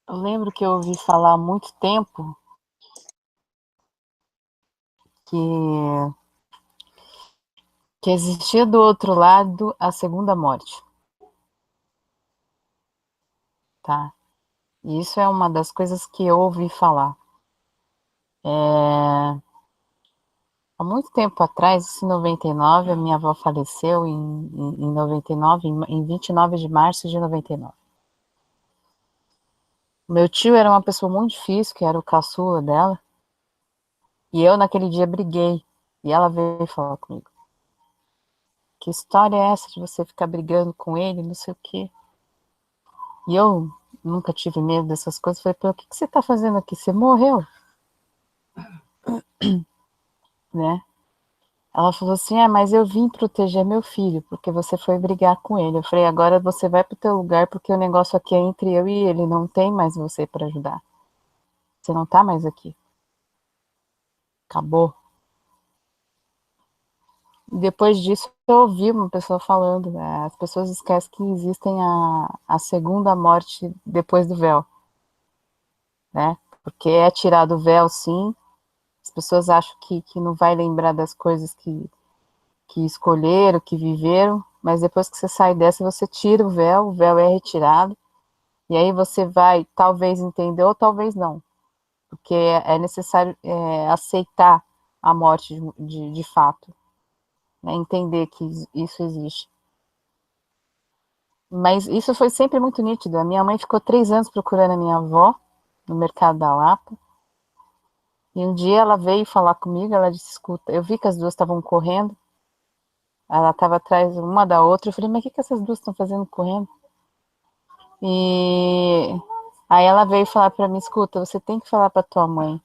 Eu lembro que eu ouvi falar há muito tempo que existia do outro lado a segunda morte. Tá? E isso é uma das coisas que eu ouvi falar. Há muito tempo atrás, isso em 99, a minha avó faleceu em 99, em 29 de março de 99. Meu tio era uma pessoa muito difícil, que era o caçula dela, e eu naquele dia briguei, e ela veio falar comigo. Que história é essa de você ficar brigando com ele, não sei o quê? E eu nunca tive medo dessas coisas, falei, o que você tá fazendo aqui? Você morreu? né? Ela falou assim, mas eu vim proteger meu filho, porque você foi brigar com ele. Eu falei, agora você vai pro teu lugar, porque o negócio aqui é entre eu e ele, não tem mais você para ajudar. Você não tá mais aqui. Acabou. E depois disso, eu ouvi uma pessoa falando, né? As pessoas esquecem que existem a segunda morte depois do véu, né? Porque é tirado o véu, sim. As pessoas acham que não vai lembrar das coisas que escolheram, que viveram, mas depois que você sai dessa, você tira o véu é retirado, e aí você vai talvez entender ou talvez não, porque é necessário aceitar a morte de fato, né? Entender que isso existe. Mas isso foi sempre muito nítido. A minha mãe ficou 3 anos procurando a minha avó no mercado da Lapa, e um dia ela veio falar comigo, ela disse, escuta, eu vi que as duas estavam correndo, ela estava atrás uma da outra, eu falei, mas o que essas duas estão fazendo correndo? E aí ela veio falar para mim, escuta, você tem que falar para tua mãe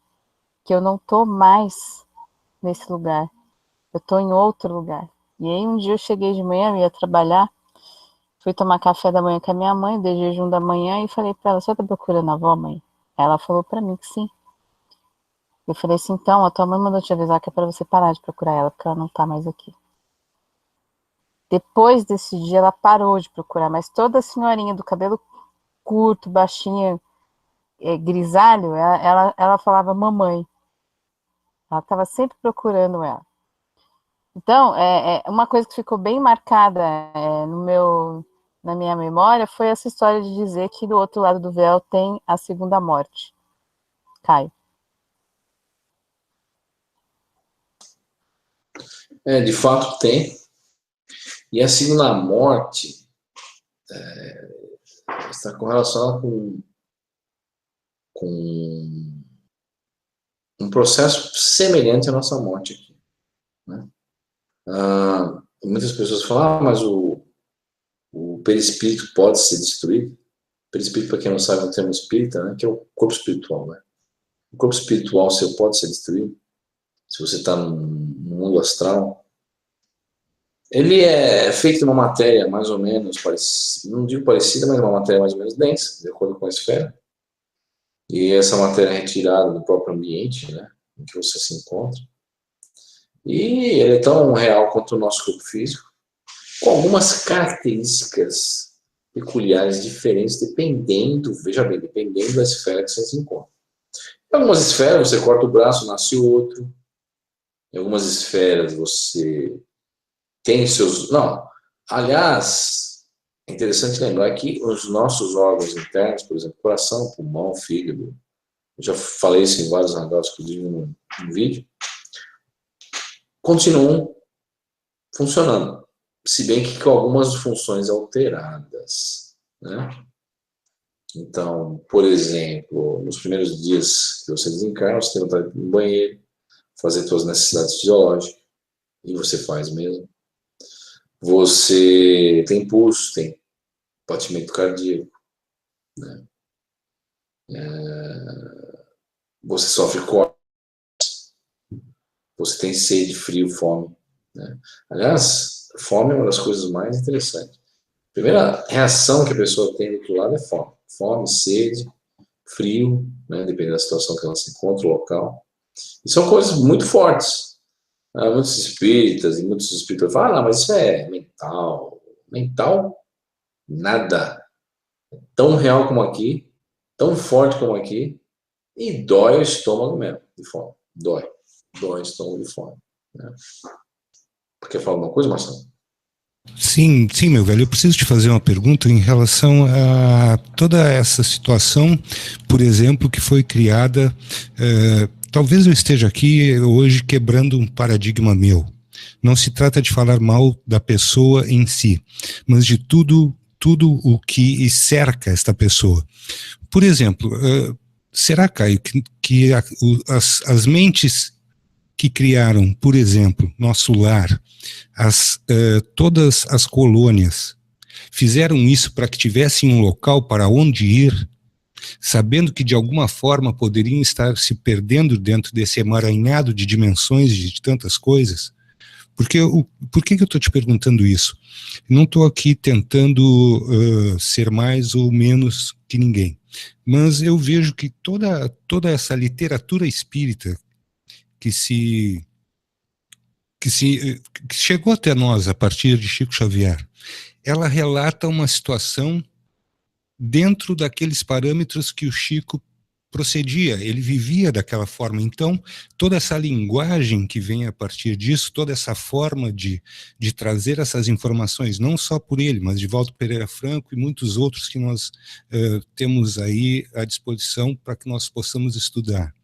que eu não tô mais nesse lugar, eu tô em outro lugar. E aí um dia eu cheguei de manhã, eu ia trabalhar, fui tomar café da manhã com a minha mãe, dei jejum da manhã e falei para ela, você tá procurando a avó, mãe? Ela falou para mim que sim. Eu falei assim, então, a tua mãe mandou te avisar que é para você parar de procurar ela, porque ela não tá mais aqui. Depois desse dia, ela parou de procurar, mas toda a senhorinha do cabelo curto, baixinha, grisalho, ela falava mamãe. Ela estava sempre procurando ela. Então, uma coisa que ficou bem marcada na minha memória foi essa história de dizer que do outro lado do véu tem a segunda morte. Caio. De fato tem. E a segunda morte está correlacionada com um processo semelhante à nossa morte aqui, né? Muitas pessoas falam, mas o perispírito pode ser destruído. Perispírito, para quem não sabe, é um termo espírita, né, que é o corpo espiritual, né? O corpo espiritual seu pode ser destruído se você está no mundo astral. Ele é feito de uma matéria mais ou menos parecida, não digo parecida, mas uma matéria mais ou menos densa, de acordo com a esfera. E essa matéria é retirada do próprio ambiente, né, em que você se encontra. E ele é tão real quanto o nosso corpo físico, com algumas características peculiares, diferentes, dependendo, veja bem, dependendo da esfera que você se encontra. Em algumas esferas você corta o braço, nasce outro. Em algumas esferas você tem seus... Não, aliás, é interessante lembrar que os nossos órgãos internos, por exemplo, coração, pulmão, fígado, eu já falei isso em vários hangouts, inclusive no vídeo, continuam funcionando, se bem que com algumas funções alteradas, né? Então, por exemplo, nos primeiros dias que você desencarna, você tem vontade de ir no banheiro, fazer suas necessidades fisiológicas, e você faz mesmo. Você tem pulso, tem batimento cardíaco, né? Você sofre cortes, você tem sede, frio, fome, né? Aliás, fome é uma das coisas mais interessantes. A primeira reação que a pessoa tem do outro lado é fome. Fome, sede, frio, né? Dependendo da situação que ela se encontra, o local. E são coisas muito fortes. Muitos espíritas e muitos espíritas falam, mas isso é mental. Mental, nada. É tão real como aqui, tão forte como aqui, e dói o estômago mesmo, de fome. Dói o estômago de fome, né? Quer falar alguma coisa, Marcelo? Sim, meu velho, eu preciso te fazer uma pergunta em relação a toda essa situação, por exemplo, que foi criada, talvez eu esteja aqui hoje quebrando um paradigma meu. Não se trata de falar mal da pessoa em si, mas de tudo o que cerca esta pessoa. Por exemplo, será, Caio, que as mentes que criaram, por exemplo, nosso lar, todas as colônias, fizeram isso para que tivessem um local para onde ir, sabendo que de alguma forma poderiam estar se perdendo dentro desse emaranhado de dimensões de tantas coisas? Porque por que eu estou te perguntando isso? Não estou aqui tentando ser mais ou menos que ninguém, mas eu vejo que toda essa literatura espírita que chegou até nós a partir de Chico Xavier, ela relata uma situação dentro daqueles parâmetros que o Chico procedia, ele vivia daquela forma. Então, toda essa linguagem que vem a partir disso, toda essa forma de trazer essas informações, não só por ele, mas de Valdo Pereira Franco e muitos outros que nós temos aí à disposição para que nós possamos estudar.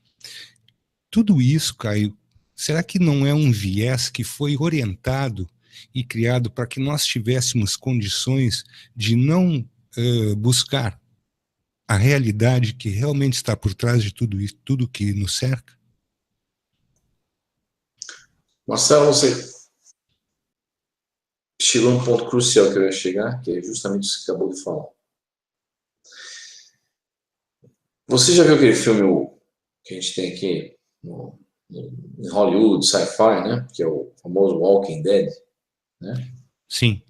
Tudo isso, Caio, será que não é um viés que foi orientado e criado para que nós tivéssemos condições de não buscar a realidade que realmente está por trás de tudo isso, tudo que nos cerca? Marcelo, você chegou a um ponto crucial que eu ia chegar, que é justamente isso que você acabou de falar. Você já viu aquele filme que a gente tem aqui em Hollywood, sci-fi, né? Que é o famoso Walking Dead, né? Sim.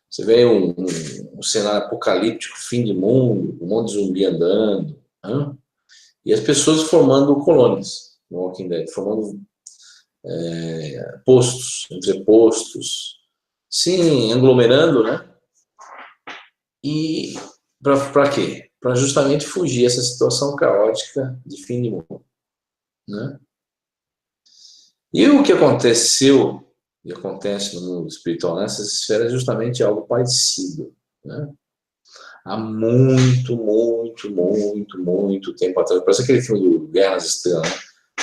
Você vê um cenário apocalíptico, fim de mundo, um monte de zumbi andando, né? E as pessoas formando colônias no Walking Dead, formando postos, entrepostos, sim, aglomerando, né? E para quê? Para justamente fugir dessa situação caótica de fim de mundo, né? E o que aconteceu e acontece no mundo espiritual nessas esferas é justamente algo parecido, né? Há muito tempo atrás, parece aquele filme do Guerra nas Estrelas, né?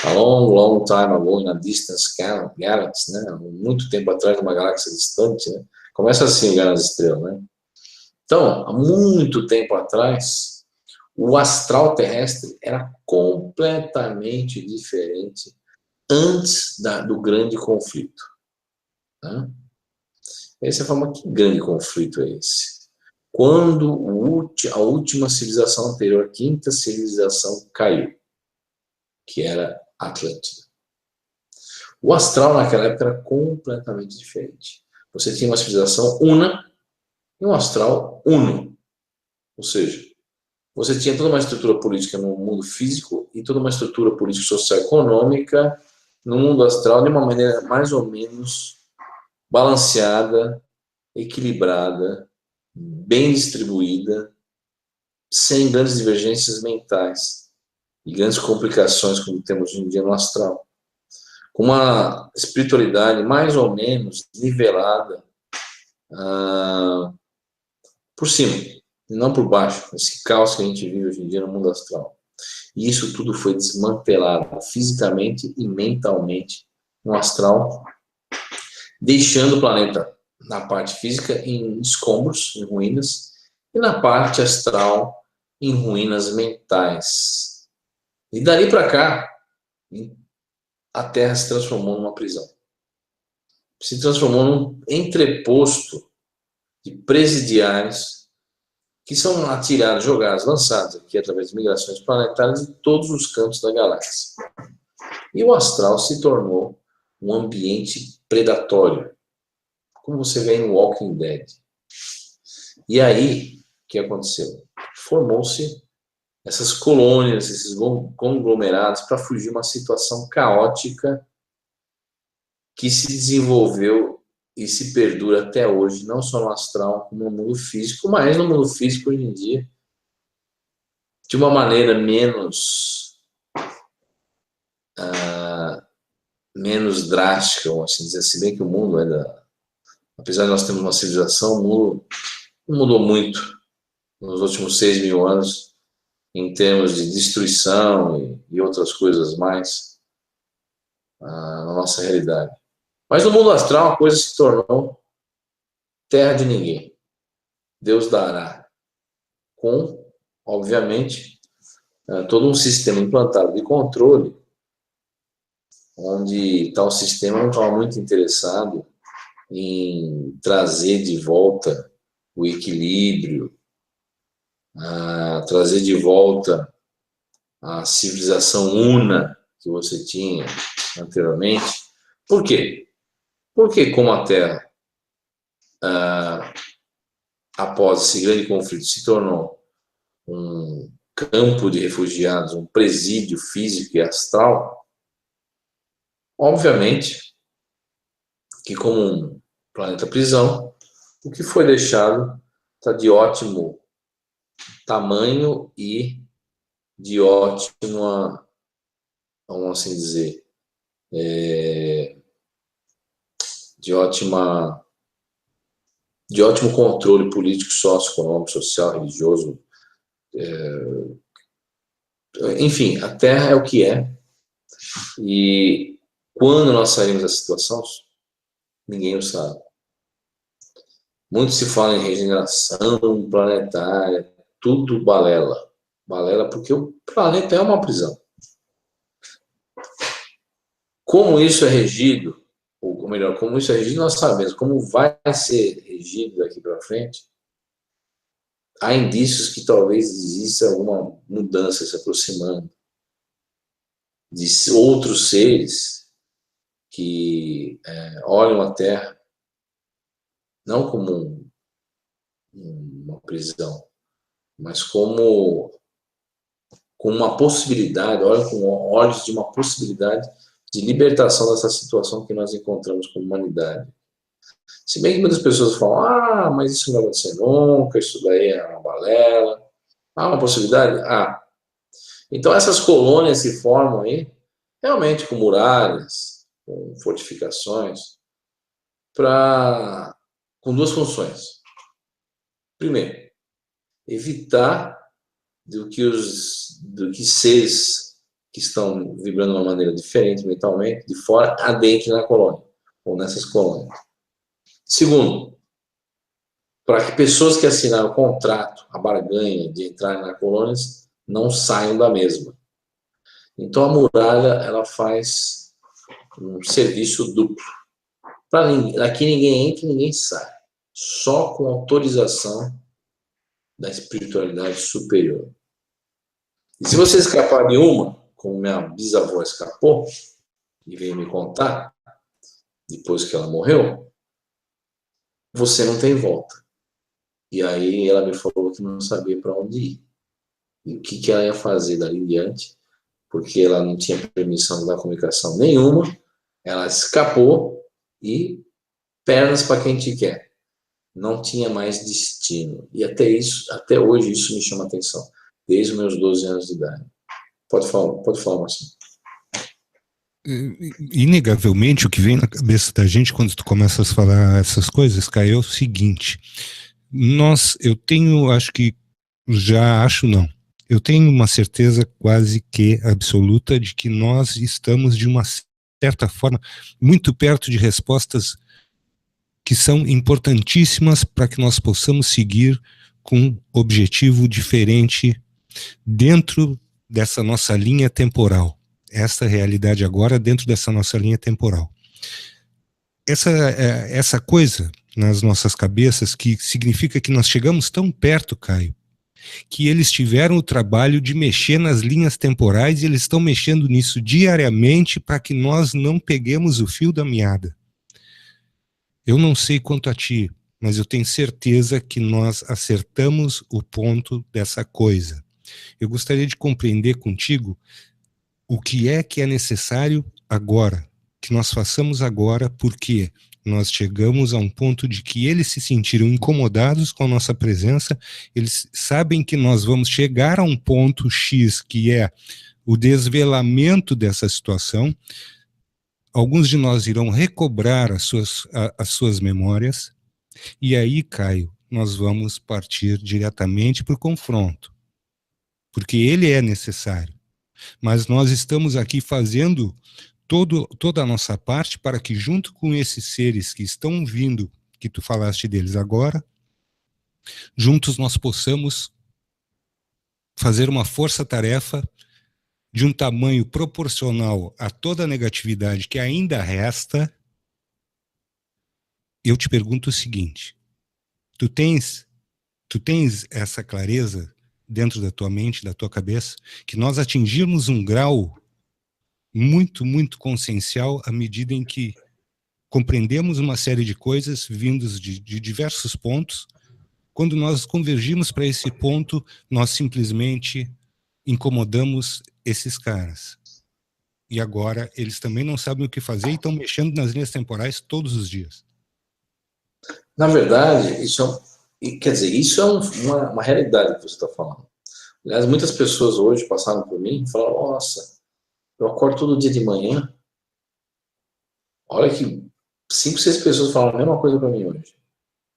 A long time ago in a distant galaxy, né? Muito tempo atrás, numa galáxia distante, né? Começa assim o Guerra nas Estrelas, né? Então, há muito tempo atrás, o astral terrestre era completamente diferente antes do grande conflito, né? Aí você fala, que grande conflito é esse? Quando a última civilização anterior, a quinta civilização, caiu, que era a Atlântida. O astral naquela época era completamente diferente. Você tinha uma civilização una e um astral uno. Ou seja, você tinha toda uma estrutura política no mundo físico e toda uma estrutura política social econômica no mundo astral de uma maneira mais ou menos balanceada, equilibrada, bem distribuída, sem grandes divergências mentais e grandes complicações como temos hoje em dia no astral. Com uma espiritualidade mais ou menos nivelada por cima, e não por baixo, esse caos que a gente vive hoje em dia no mundo astral. E isso tudo foi desmantelado fisicamente e mentalmente no astral, deixando o planeta na parte física em escombros, em ruínas, e na parte astral em ruínas mentais. E dali para cá, a Terra se transformou numa prisão. Se transformou num entreposto de presidiários que são atirados, jogados, lançados aqui através de migrações planetárias em todos os cantos da galáxia. E o astral se tornou um ambiente predatório, como você vê no Walking Dead. E aí, o que aconteceu? Formou-se essas colônias, esses conglomerados para fugir de uma situação caótica que se desenvolveu e se perdura até hoje, não só no astral, como no mundo físico, mas no mundo físico hoje em dia, de uma maneira menos drástica, vamos assim dizer, se bem que o mundo apesar de nós termos uma civilização, o mundo não mudou muito nos últimos 6.000 anos, em termos de destruição e outras coisas mais na nossa realidade. Mas no mundo astral a coisa se tornou terra de ninguém. Deus dará, com, obviamente, todo um sistema implantado de controle, onde tal sistema não estava muito interessado em trazer de volta o equilíbrio, para trazer de volta a civilização una que você tinha anteriormente. Por quê? Porque como a Terra, após esse grande conflito, se tornou um campo de refugiados, um presídio físico e astral, obviamente que como um planeta prisão, o que foi deixado está de ótimo tamanho e de ótima, vamos assim dizer, de ótimo controle político, socioeconômico, social, religioso. Enfim, a Terra é o que é. E quando nós saímos da situação, ninguém o sabe. Muito se fala em regeneração planetária, tudo balela. Balela porque o planeta é uma prisão. Como isso é regido, ou melhor, como isso é regido, nós sabemos. Como vai ser regido daqui para frente, há indícios que talvez exista alguma mudança se aproximando de outros seres que olham a Terra não como uma prisão, mas como uma possibilidade, olham com olhos de uma possibilidade de libertação dessa situação que nós encontramos como humanidade. Se bem que muitas pessoas falam, mas isso não vai acontecer nunca, isso daí é uma balela. Há uma possibilidade? Então essas colônias se formam aí, realmente com muralhas, com fortificações, com duas funções. Primeiro, evitar do que seres que estão vibrando de uma maneira diferente mentalmente, de fora, adentrem na colônia, ou nessas colônias. Segundo, para que pessoas que assinaram o contrato, a barganha de entrar na colônia, não saiam da mesma. Então a muralha, ela faz um serviço duplo. Aqui ninguém entra e ninguém sai. Só com autorização da espiritualidade superior. E se você escapar de uma, como minha bisavó escapou, e veio me contar, depois que ela morreu, você não tem volta. E aí ela me falou que não sabia para onde ir. E o que ela ia fazer dali em diante, porque ela não tinha permissão da comunicação nenhuma, ela escapou e pernas para quem te quer. Não tinha mais destino. E até hoje isso me chama atenção, desde os meus 12 anos de idade. Pode falar, Marcelo. Inegavelmente, o que vem na cabeça da gente quando tu começas a falar essas coisas, Caio, é o seguinte: eu tenho, eu tenho uma certeza quase que absoluta de que nós estamos, de uma certa forma, muito perto de respostas que são importantíssimas para que nós possamos seguir com um objetivo diferente dentro dessa nossa linha temporal. Essa realidade agora dentro dessa nossa linha temporal. Essa coisa nas nossas cabeças que significa que nós chegamos tão perto, Caio, que eles tiveram o trabalho de mexer nas linhas temporais e eles estão mexendo nisso diariamente para que nós não peguemos o fio da meada. Eu não sei quanto a ti, mas eu tenho certeza que nós acertamos o ponto dessa coisa. Eu gostaria de compreender contigo o que é necessário agora, que nós façamos agora, porque nós chegamos a um ponto de que eles se sentiram incomodados com a nossa presença, eles sabem que nós vamos chegar a um ponto X, que é o desvelamento dessa situação. Alguns de nós irão recobrar as suas memórias, e aí, Caio, nós vamos partir diretamente para o confronto, porque ele é necessário. Mas nós estamos aqui fazendo toda a nossa parte para que, junto com esses seres que estão vindo, que tu falaste deles agora, juntos nós possamos fazer uma força-tarefa de um tamanho proporcional a toda a negatividade que ainda resta. Eu te pergunto o seguinte: tu tens essa clareza dentro da tua mente, da tua cabeça, que nós atingirmos um grau muito, muito consciencial à medida em que compreendemos uma série de coisas vindos de diversos pontos. Quando nós convergimos para esse ponto, nós simplesmente incomodamos esses caras. E agora eles também não sabem o que fazer e estão mexendo nas linhas temporais todos os dias. Na verdade, quer dizer, isso é uma realidade que você está falando. Aliás, muitas pessoas hoje passaram por mim e falaram, nossa, eu acordo todo dia de manhã. Olha que 5, 6 pessoas falam a mesma coisa para mim hoje.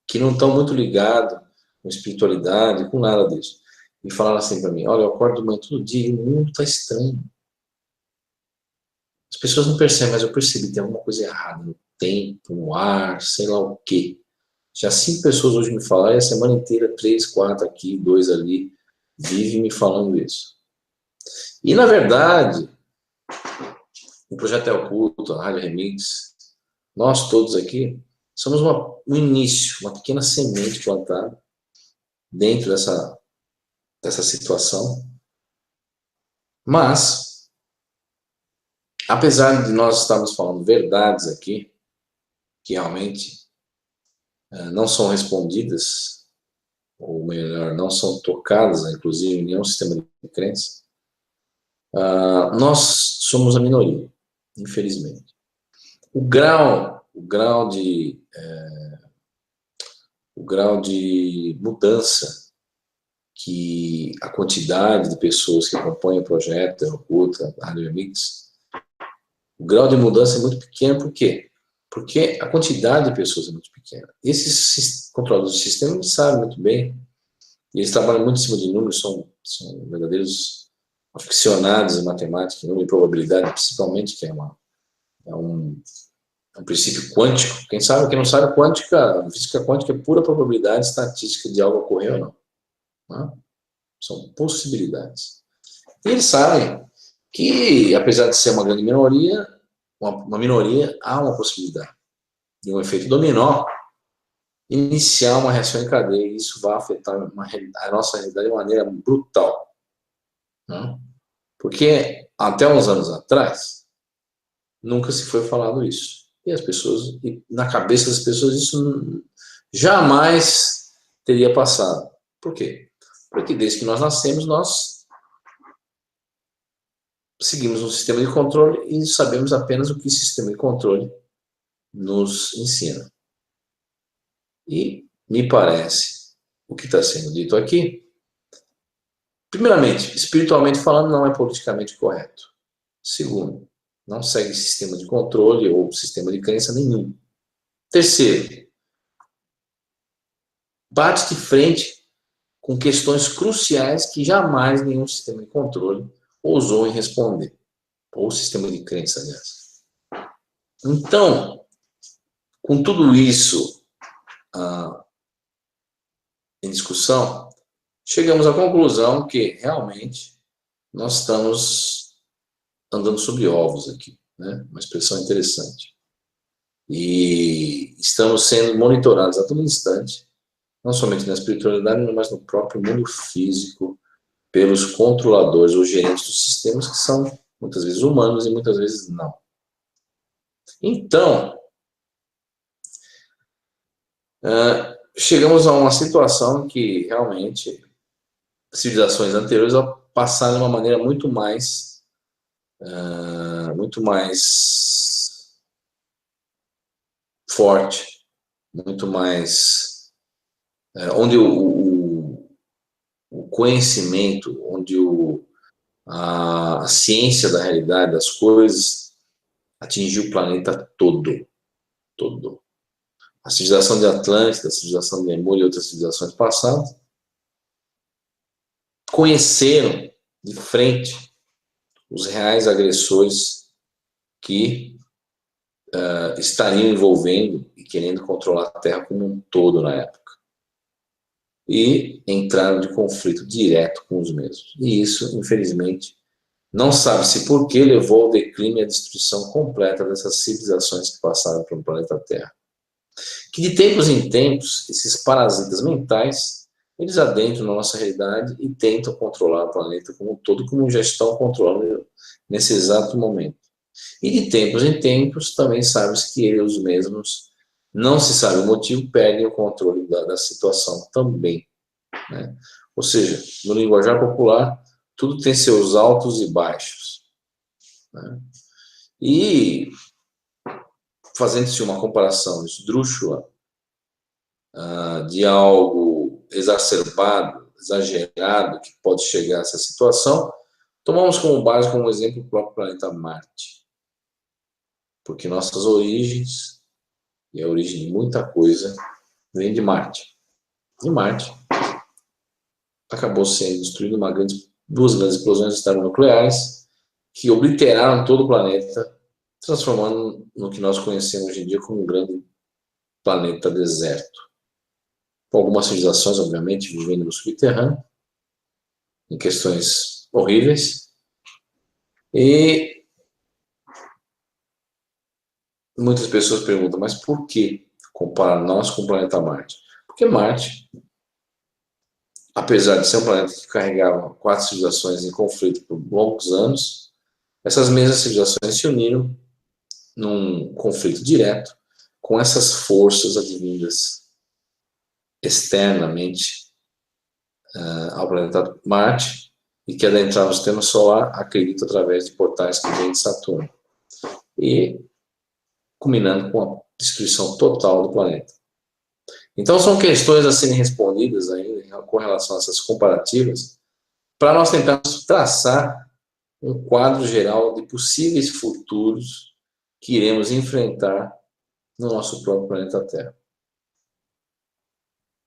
Que não estão muito ligados com espiritualidade, com nada disso. E falaram assim para mim, olha, eu acordo de manhã todo dia e o mundo está estranho. As pessoas não percebem, mas eu percebi, tem alguma coisa errada no tempo, no ar, sei lá o quê. Já 5 pessoas hoje me falaram, e a semana inteira, 3, 4 aqui, 2 ali, vivem me falando isso. E, na verdade, o Projeto El Culto, a Rádio Remix, nós todos aqui, somos um início, uma pequena semente plantada dentro dessa situação. Mas, apesar de nós estarmos falando verdades aqui, que realmente não são respondidas, ou melhor, não são tocadas, inclusive, em nenhum sistema de crença, nós somos a minoria, infelizmente. O grau de mudança que a quantidade de pessoas que acompanham o projeto, a Oculta, a Rádio Remix, o grau de mudança é muito pequeno, por quê? Porque a quantidade de pessoas é muito pequena. Esses controladores do sistema sabem muito bem, e eles trabalham muito em cima de números, são verdadeiros aficionados em matemática, em número e probabilidade, principalmente, que é um princípio quântico. Quem não sabe, física quântica é pura probabilidade estatística de algo ocorrer ou não. Né? São possibilidades. E eles sabem que, apesar de ser uma grande minoria, uma minoria, há uma possibilidade de um efeito dominó iniciar uma reação em cadeia, e isso vai afetar a nossa realidade de maneira brutal. Né? Porque até uns anos atrás, nunca se foi falado isso. E na cabeça das pessoas, isso jamais teria passado. Por quê? Porque desde que nós nascemos, nós seguimos um sistema de controle e sabemos apenas o que o sistema de controle nos ensina. E me parece, o que está sendo dito aqui, primeiramente, espiritualmente falando, não é politicamente correto. Segundo, não segue sistema de controle ou sistema de crença nenhum. Terceiro, bate de frente com questões cruciais que jamais nenhum sistema de controle ousou em responder. Ou sistema de crença, aliás. Então, com tudo isso em discussão, chegamos à conclusão que realmente nós estamos andando sobre ovos aqui, né? Uma expressão interessante. E estamos sendo monitorados a todo instante, não somente na espiritualidade, mas no próprio mundo físico, pelos controladores ou gerentes dos sistemas, que são muitas vezes humanos e muitas vezes não. Então, chegamos a uma situação que realmente civilizações anteriores passaram de uma maneira muito mais forte, muito mais onde o conhecimento, onde a ciência da realidade das coisas atingiu o planeta todo. A civilização de Atlântida, a civilização de Lemur e outras civilizações passadas conheceram de frente os reais agressores que estariam envolvendo e querendo controlar a Terra como um todo na época. E entraram de conflito direto com os mesmos. E isso, infelizmente, não sabe-se por que levou ao declínio e à destruição completa dessas civilizações que passaram pelo planeta Terra. Que de tempos em tempos, esses parasitas mentais eles adentram na nossa realidade e tentam controlar o planeta como um todo, como já estão controlando nesse exato momento. E de tempos em tempos, também sabes que eles mesmos, não se sabe o motivo, perdem o controle da situação também, né? Ou seja, no linguajar popular, tudo tem seus altos e baixos, né? E, fazendo-se uma comparação esdrúxula, de algo exacerbado, exagerado, que pode chegar a essa situação, tomamos como base, como exemplo, o próprio planeta Marte. Porque nossas origens, e a origem de muita coisa, vem de Marte. E Marte acabou sendo destruído duas grandes explosões termonucleares que obliteraram todo o planeta, transformando no que nós conhecemos hoje em dia como um grande planeta deserto. Com algumas civilizações, obviamente, vivendo no subterrâneo, em questões horríveis. E muitas pessoas perguntam, mas por que comparar nós com o planeta Marte? Porque Marte, apesar de ser um planeta que carregava 4 civilizações em conflito por longos anos, essas mesmas civilizações se uniram num conflito direto com essas forças advindas externamente ao planeta Marte e que adentrar no sistema solar, acredito, através de portais que vêm de Saturno. E culminando com a destruição total do planeta. Então são questões a serem respondidas ainda com relação a essas comparativas, para nós tentarmos traçar um quadro geral de possíveis futuros que iremos enfrentar no nosso próprio planeta Terra.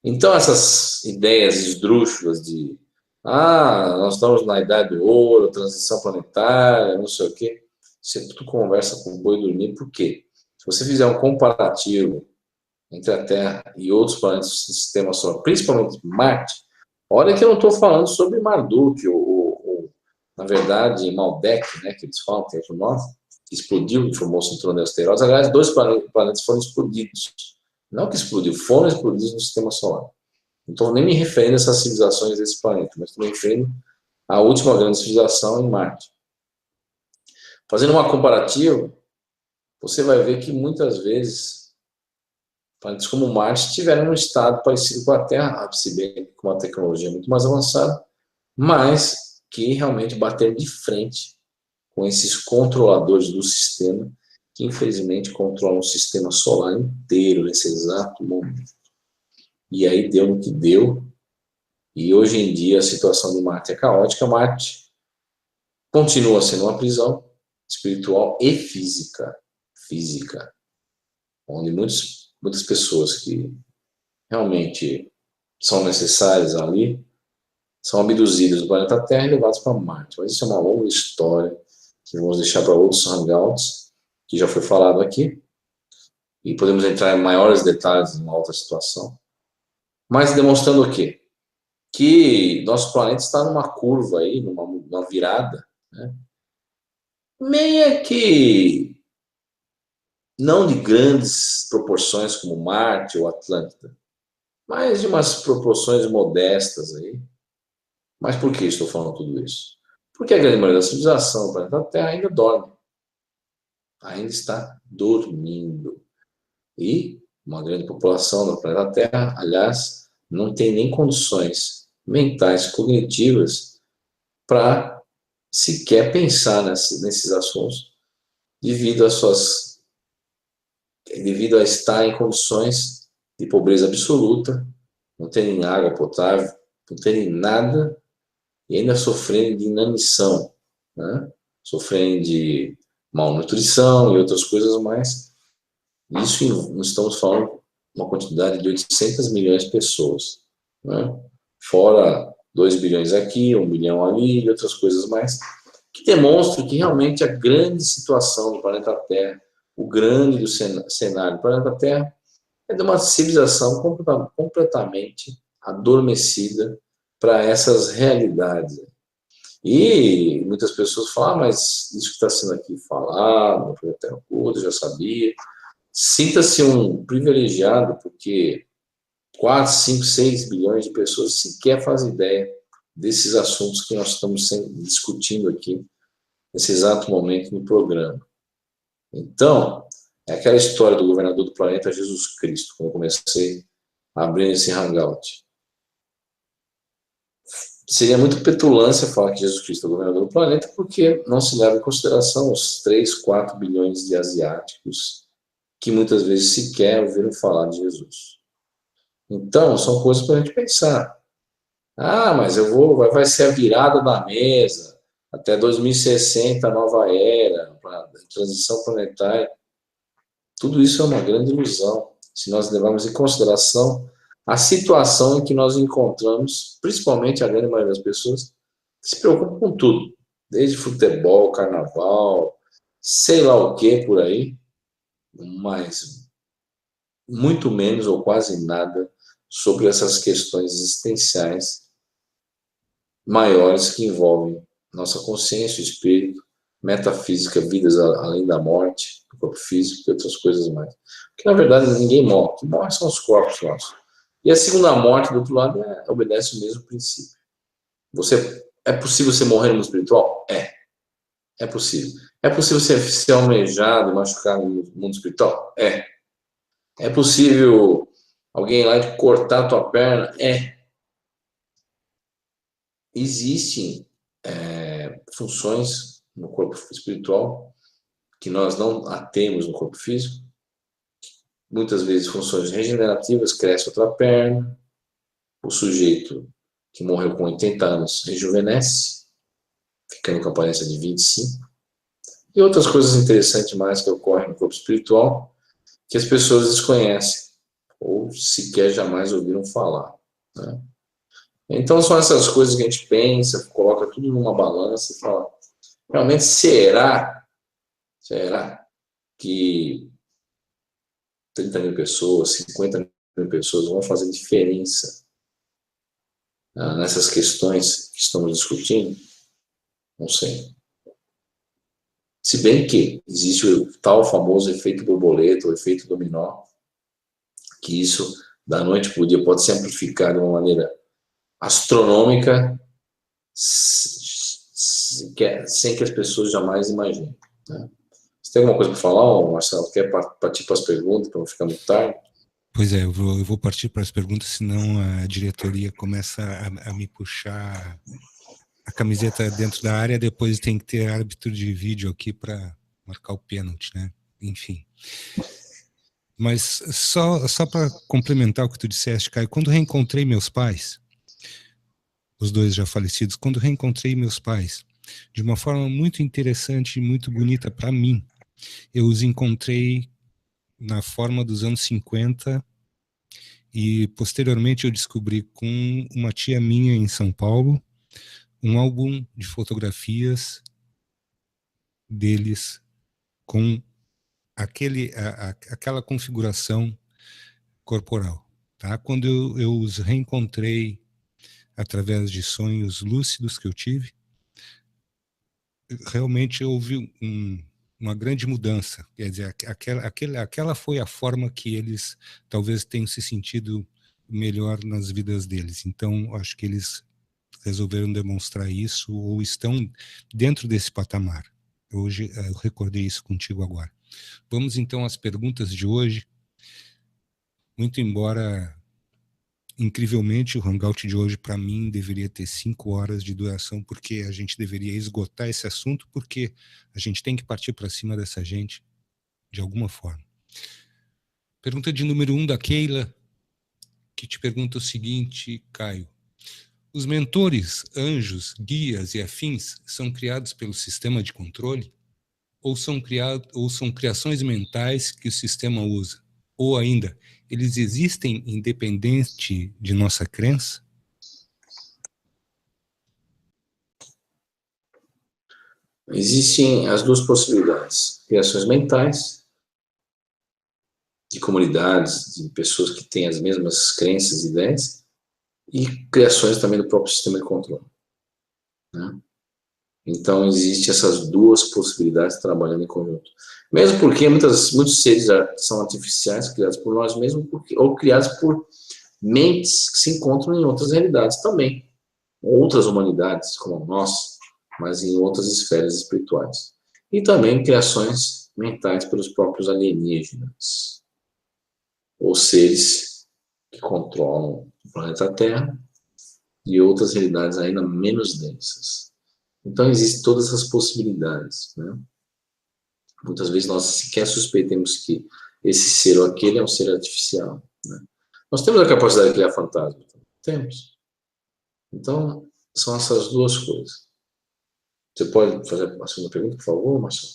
Então essas ideias esdrúxulas de nós estamos na idade do ouro, transição planetária, não sei o quê, isso é tudo conversa com o boi dormir. Por quê? Se você fizer um comparativo entre a Terra e outros planetas do sistema solar, principalmente Marte, olha que eu não estou falando sobre Marduk, ou na verdade, Maldek, né, que eles falam, tem outro nome, que explodiu e formou o cinturão de asteroides. Aliás, 2 planetas foram explodidos. Não que explodiu, foram explodidos no sistema solar. Não estou nem me referindo a essas civilizações desse planeta, mas estou me referindo à última grande civilização em Marte. Fazendo uma comparativa, você vai ver que muitas vezes planetas como Marte estiveram num estado parecido com a Terra, se bem com uma tecnologia muito mais avançada, mas que realmente bateram de frente com esses controladores do sistema, que infelizmente controlam o sistema solar inteiro nesse exato momento. E aí deu no que deu, e hoje em dia a situação de Marte é caótica. Marte continua sendo uma prisão espiritual e física, onde muitas pessoas que realmente são necessárias ali são abduzidas do planeta Terra e levadas para Marte. Mas isso é uma longa história que vamos deixar para outros hangouts, que já foi falado aqui, e podemos entrar em maiores detalhes em uma outra situação. Mas demonstrando o quê? Que nosso planeta está numa curva aí, numa virada, né? Meia que não de grandes proporções como Marte ou Atlântida, mas de umas proporções modestas aí. Mas por que estou falando tudo isso? Porque a grande maioria da civilização do planeta Terra ainda dorme. Ainda está dormindo. E uma grande população do planeta Terra, aliás, não tem nem condições mentais, cognitivas, para sequer pensar nesses assuntos, devido a estar em condições de pobreza absoluta, não terem água potável, não terem nada, e ainda sofrendo de inanição, né? Sofrendo de malnutrição e outras coisas mais. Isso nós estamos falando uma quantidade de 800 milhões de pessoas, né? Fora 2 bilhões aqui, 1 bilhão ali e outras coisas mais, que demonstram que realmente a grande situação do planeta Terra, o grande do cenário do planeta Terra, é de uma civilização completamente adormecida para essas realidades. E muitas pessoas falam, mas isso que está sendo aqui falado, no planeta Terra, eu já sabia. Sinta-se um privilegiado, porque 4, 5, 6 bilhões de pessoas sequer fazem ideia desses assuntos que nós estamos discutindo aqui, nesse exato momento no programa. Então, é aquela história do governador do planeta Jesus Cristo, quando eu comecei a abrir esse hangout. Seria muito petulância falar que Jesus Cristo é o governador do planeta, porque não se leva em consideração os 3, 4 bilhões de asiáticos que muitas vezes sequer ouviram falar de Jesus. Então, são coisas para a gente pensar. Ah, mas vai ser a virada da mesa, até 2060, a nova era, a transição planetária. Tudo isso é uma grande ilusão, se nós levarmos em consideração a situação em que nós encontramos, principalmente a grande maioria das pessoas, que se preocupam com tudo, desde futebol, carnaval, sei lá o que por aí, mas muito menos ou quase nada sobre essas questões existenciais maiores que envolvem nossa consciência, espírito, metafísica, vidas além da morte, do corpo físico e outras coisas mais. Porque, na verdade, ninguém morre. O que morre são os corpos nossos. E a segunda morte, do outro lado, obedece o mesmo princípio. É possível você morrer no mundo espiritual? É possível. É possível você ser almejado, machucado no mundo espiritual? É possível alguém lá de cortar a tua perna? Existem funções no corpo espiritual que nós não temos no corpo físico. Muitas vezes funções regenerativas, cresce outra perna, o sujeito que morreu com 80 anos rejuvenesce, ficando com a aparência de 25. E outras coisas interessantes mais que ocorrem no corpo espiritual que as pessoas desconhecem ou sequer jamais ouviram falar, né? Então são essas coisas que a gente pensa, coloca tudo numa balança e fala, realmente será que 30 mil pessoas, 50 mil pessoas vão fazer diferença nessas questões que estamos discutindo? Não sei. Se bem que existe o tal famoso efeito borboleta, o efeito dominó, que isso, da noite para o dia, pode se amplificar de uma maneira astronômica, sem que as pessoas jamais imaginem, né? Você tem alguma coisa para falar, Marcelo? Quer partir para as perguntas, para não ficar muito tarde? Pois é, eu vou partir para as perguntas, senão a diretoria começa a me puxar a camiseta dentro da área, depois tem que ter árbitro de vídeo aqui para marcar o pênalti, né? Enfim. Mas só para complementar o que tu disseste, Caio, quando reencontrei meus pais, os dois já falecidos, quando reencontrei meus pais, de uma forma muito interessante e muito bonita para mim, eu os encontrei na forma dos anos 50 e posteriormente eu descobri com uma tia minha em São Paulo um álbum de fotografias deles com aquela configuração corporal, tá? Quando eu os reencontrei através de sonhos lúcidos que eu tive, realmente houve uma grande mudança. Quer dizer, aquela foi a forma que eles talvez tenham se sentido melhor nas vidas deles. Então, acho que eles resolveram demonstrar isso ou estão dentro desse patamar. Hoje, eu recordei isso contigo agora. Vamos então às perguntas de hoje. Muito embora, incrivelmente, o Hangout de hoje, para mim, deveria ter 5 horas de duração, porque a gente deveria esgotar esse assunto, porque a gente tem que partir para cima dessa gente, de alguma forma. Pergunta de número 1 da Keila, que te pergunta o seguinte, Caio. Os mentores, anjos, guias e afins são criados pelo sistema de controle? Ou são criações mentais que o sistema usa? Ou ainda, eles existem independente de nossa crença? Existem as duas possibilidades. Criações mentais, de comunidades, de pessoas que têm as mesmas crenças e ideias, e criações também do próprio sistema de controle, né? Então, existem essas duas possibilidades trabalhando em conjunto. Mesmo porque muitos seres são artificiais, criados por nós mesmos, ou criados por mentes que se encontram em outras realidades também, outras humanidades como a nossa, mas em outras esferas espirituais. E também criações mentais pelos próprios alienígenas, ou seres que controlam o planeta Terra e outras realidades ainda menos densas. Então, existem todas essas possibilidades, né? Muitas vezes nós sequer suspeitamos que esse ser ou aquele é um ser artificial, né? Nós temos a capacidade de criar fantasmas? Temos. Então, são essas duas coisas. Você pode fazer a segunda pergunta, por favor, Marcelo?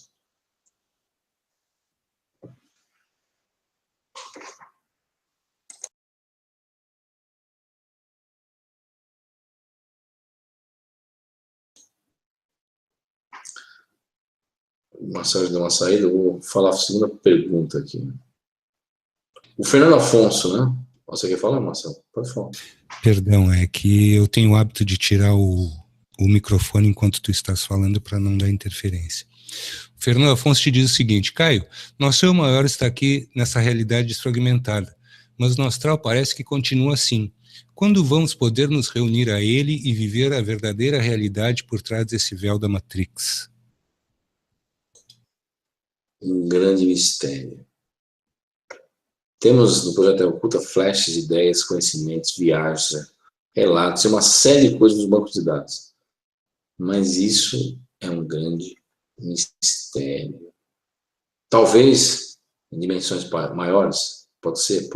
O Marcelo deu uma saída, eu vou falar a segunda pergunta aqui. O Fernando Afonso, né? Você quer falar, Marcelo? Pode falar. Perdão, é que eu tenho o hábito de tirar o microfone enquanto tu estás falando para não dar interferência. O Fernando Afonso te diz o seguinte: Caio, nosso eu maior está aqui nessa realidade desfragmentada, mas no astral parece que continua assim. Quando vamos poder nos reunir a ele e viver a verdadeira realidade por trás desse véu da Matrix? Um grande mistério. Temos no Projeto Oculta flashes, ideias, conhecimentos, viagens, relatos, uma série de coisas nos bancos de dados. Mas isso é um grande mistério. Talvez em dimensões maiores, pode ser,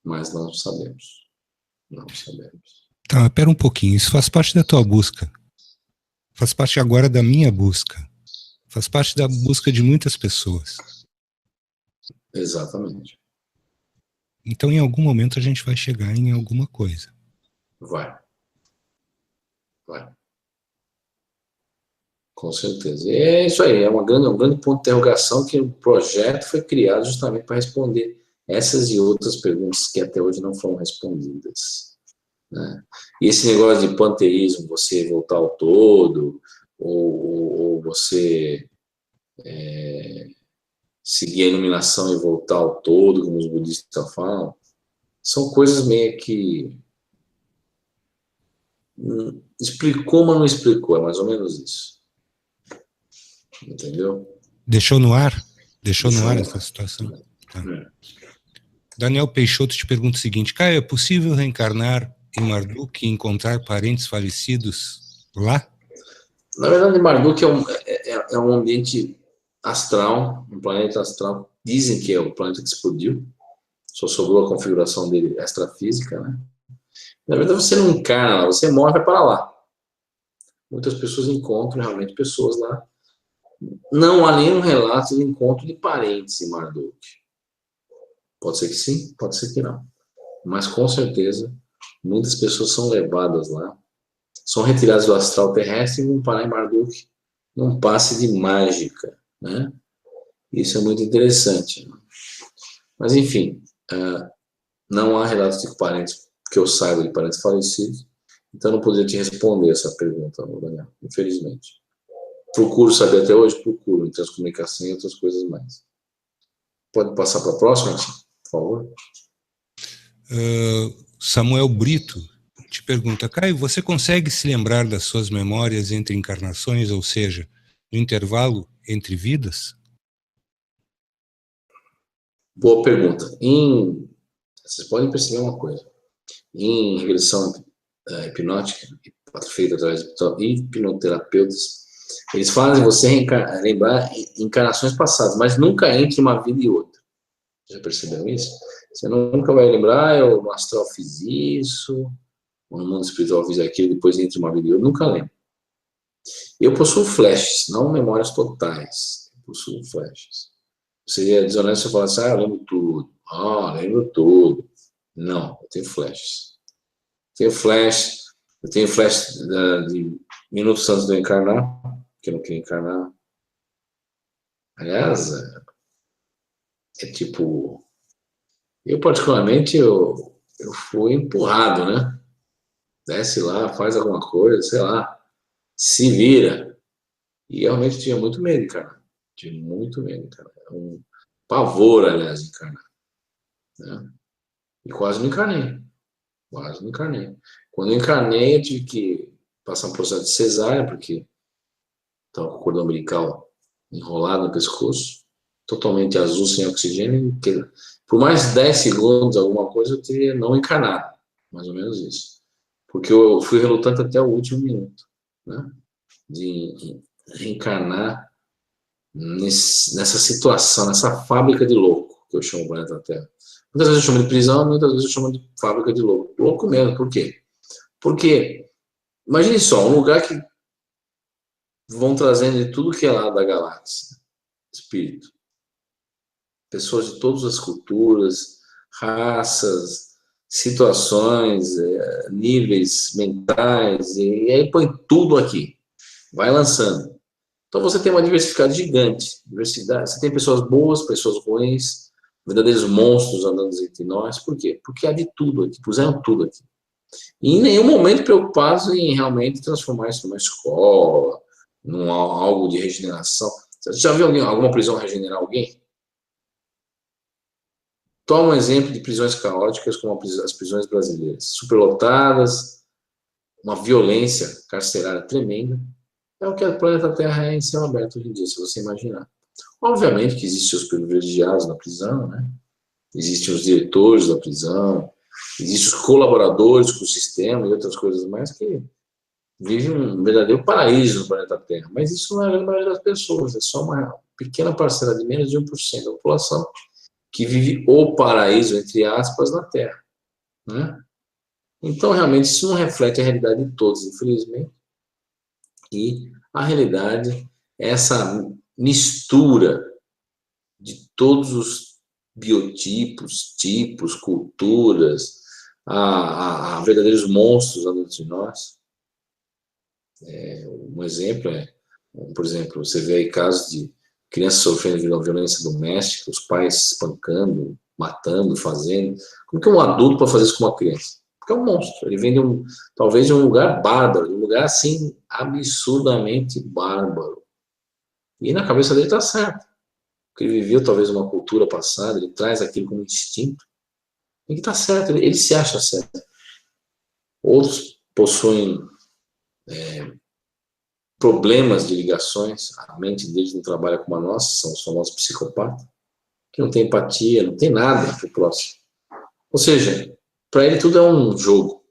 mas não sabemos. Não sabemos. Tá, mas pera um pouquinho, isso faz parte da tua busca. Faz parte agora da minha busca. Faz parte da busca de muitas pessoas. Exatamente. Então, em algum momento, a gente vai chegar em alguma coisa. Vai. Com certeza. É isso aí, um grande ponto de interrogação que o projeto foi criado justamente para responder essas e outras perguntas que até hoje não foram respondidas, né? E esse negócio de panteísmo, você voltar ao todo, ou você seguir a iluminação e voltar ao todo, como os budistas falam, são coisas meio que explicou, mas não explicou, é mais ou menos isso. Entendeu? Deixou no ar? Deixou no ar essa situação? Tá. Daniel Peixoto te pergunta o seguinte: Caio, é possível reencarnar em Marduk e encontrar parentes falecidos lá? Na verdade, Marduk é um ambiente astral, um planeta astral. Dizem que é o planeta que explodiu. Só sobrou a configuração dele extrafísica, né? Na verdade, você não encarna lá, você morre e vai para lá. Muitas pessoas encontram realmente pessoas lá. Não há nenhum relato de encontro de parentes em Marduk. Pode ser que sim, pode ser que não. Mas, com certeza, muitas pessoas são levadas lá, são retiradas do astral terrestre e vão parar em Marduk num passe de mágica, né? Isso é muito interessante. Mas, enfim, não há relatos de parentes, que eu saiba, de parentes falecidos, então não poderia te responder essa pergunta, Daniel, infelizmente. Procuro saber até hoje? Procuro, em transcomunicação e outras coisas mais. Pode passar para a próxima, por favor? Samuel Brito te pergunta: Caio, você consegue se lembrar das suas memórias entre encarnações, ou seja, no intervalo entre vidas? Boa pergunta. Vocês podem perceber uma coisa. Em regressão hipnótica, feita através de hipnoterapeutas, eles fazem você lembrar encarnações passadas, mas nunca entre uma vida e outra. Já perceberam isso? Você nunca vai lembrar, eu no astral fiz isso, ou no mundo espiritual fiz aquilo, depois entre uma vida e outra, nunca lembro. Eu possuo flashes, não memórias totais. Eu possuo flashes. Seria desonesto se eu falasse, eu lembro tudo. Lembro tudo. Não, eu tenho flashes. Eu tenho flash de minutos antes de eu encarnar, que eu não queria encarnar. Aliás, tipo, eu particularmente, eu fui empurrado, né? Desce lá, faz alguma coisa, sei lá, se vira. E realmente tinha muito medo de encarnar. Tinha muito medo de encarnar. Um pavor, aliás, de encarnar, né? E quase não encarnei. Quase não encarnei. Quando eu encarnei, eu tive que passar um processo de cesárea, porque estava com o cordão umbilical enrolado no pescoço, totalmente azul, sem oxigênio. Por mais de 10 segundos, alguma coisa, eu teria não encarnado. Mais ou menos isso. Porque eu fui relutante até o último minuto, né? De reencarnar nessa situação, nessa fábrica de louco, que eu chamo o planeta Terra. Muitas vezes eu chamo de prisão, muitas vezes eu chamo de fábrica de louco. Louco mesmo, por quê? Porque, imagine só, um lugar que vão trazendo de tudo que é lá da galáxia, espírito. Pessoas de todas as culturas, raças, situações, níveis mentais, e aí põe tudo aqui. Vai lançando. Então você tem uma diversidade gigante. Diversidade. Você tem pessoas boas, pessoas ruins, verdadeiros monstros andando entre nós. Por quê? Porque há de tudo aqui, puseram tudo aqui. E em nenhum momento preocupados em realmente transformar isso numa escola, num algo de regeneração. Você já viu alguma prisão regenerar alguém? Toma um exemplo de prisões caóticas como as prisões brasileiras, superlotadas, uma violência carcerária tremenda. É o que o planeta Terra é em céu aberto hoje em dia, se você imaginar. Obviamente que existem os privilegiados na prisão, né? Existem os diretores da prisão, existem os colaboradores com o sistema e outras coisas mais que vivem um verdadeiro paraíso no planeta Terra. Mas isso não é a maioria das pessoas, é só uma pequena parcela de menos de 1% da população que vive o paraíso, entre aspas, na Terra, né? Então, realmente, isso não reflete a realidade de todos, infelizmente. E a realidade é essa mistura de todos os biotipos, tipos, culturas, a verdadeiros monstros andando de nós. Um exemplo por exemplo, você vê aí casos de crianças sofrendo de violência doméstica, os pais espancando, matando, fazendo. Como que um adulto pode fazer isso com uma criança? Porque é um monstro. Ele vem talvez de um lugar bárbaro, de um lugar assim absurdamente bárbaro. E na cabeça dele está certo. Porque ele viveu talvez uma cultura passada, ele traz aquilo como instinto. E que está certo, ele se acha certo. Outros possuem problemas de ligações, a mente deles não trabalha como a nossa, são os famosos psicopatas, que não tem empatia, não tem nada para o próximo. Ou seja, para ele tudo é um jogo,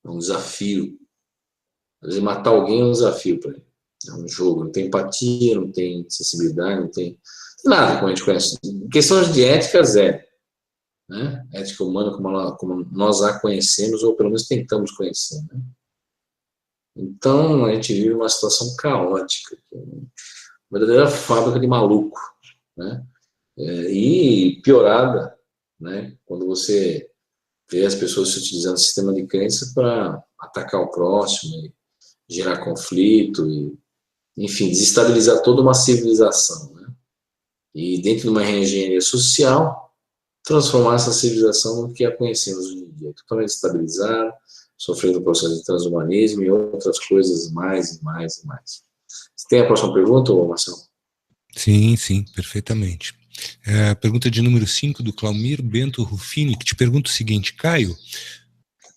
é um desafio. Às vezes matar alguém é um desafio para ele. É um jogo, não tem empatia, não tem sensibilidade, não tem nada, como a gente conhece. Questões de ética, zero. Né? Ética humana como nós a conhecemos, ou pelo menos tentamos conhecer. Né? Então, a gente vive uma situação caótica, uma verdadeira fábrica de maluco, né? E piorada, né? Quando você vê as pessoas se utilizando do sistema de crença para atacar o próximo, e gerar conflito, e, enfim, desestabilizar toda uma civilização, né? E dentro de uma reengenharia social, transformar essa civilização no que a conhecemos hoje em dia, totalmente estabilizada, sofrendo o processo de transhumanismo e outras coisas mais e mais e mais. Você tem a próxima pergunta, Marcelo? Sim, perfeitamente. Pergunta de número 5 do Claumir Bento Rufini, que te pergunta o seguinte: Caio,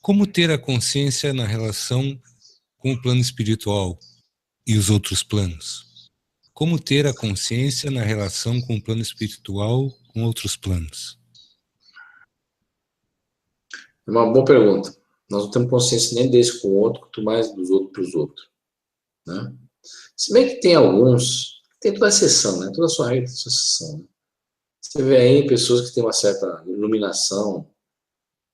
como ter a consciência na relação com o plano espiritual e os outros planos? Como ter a consciência na relação com o plano espiritual com outros planos? É uma boa pergunta. Nós não temos consciência nem desse com o outro, quanto mais dos outros para os outros. Né? Se bem que tem alguns, tem toda a exceção, né? Toda a sua regra tem sua exceção. Né? Você vê aí pessoas que têm uma certa iluminação,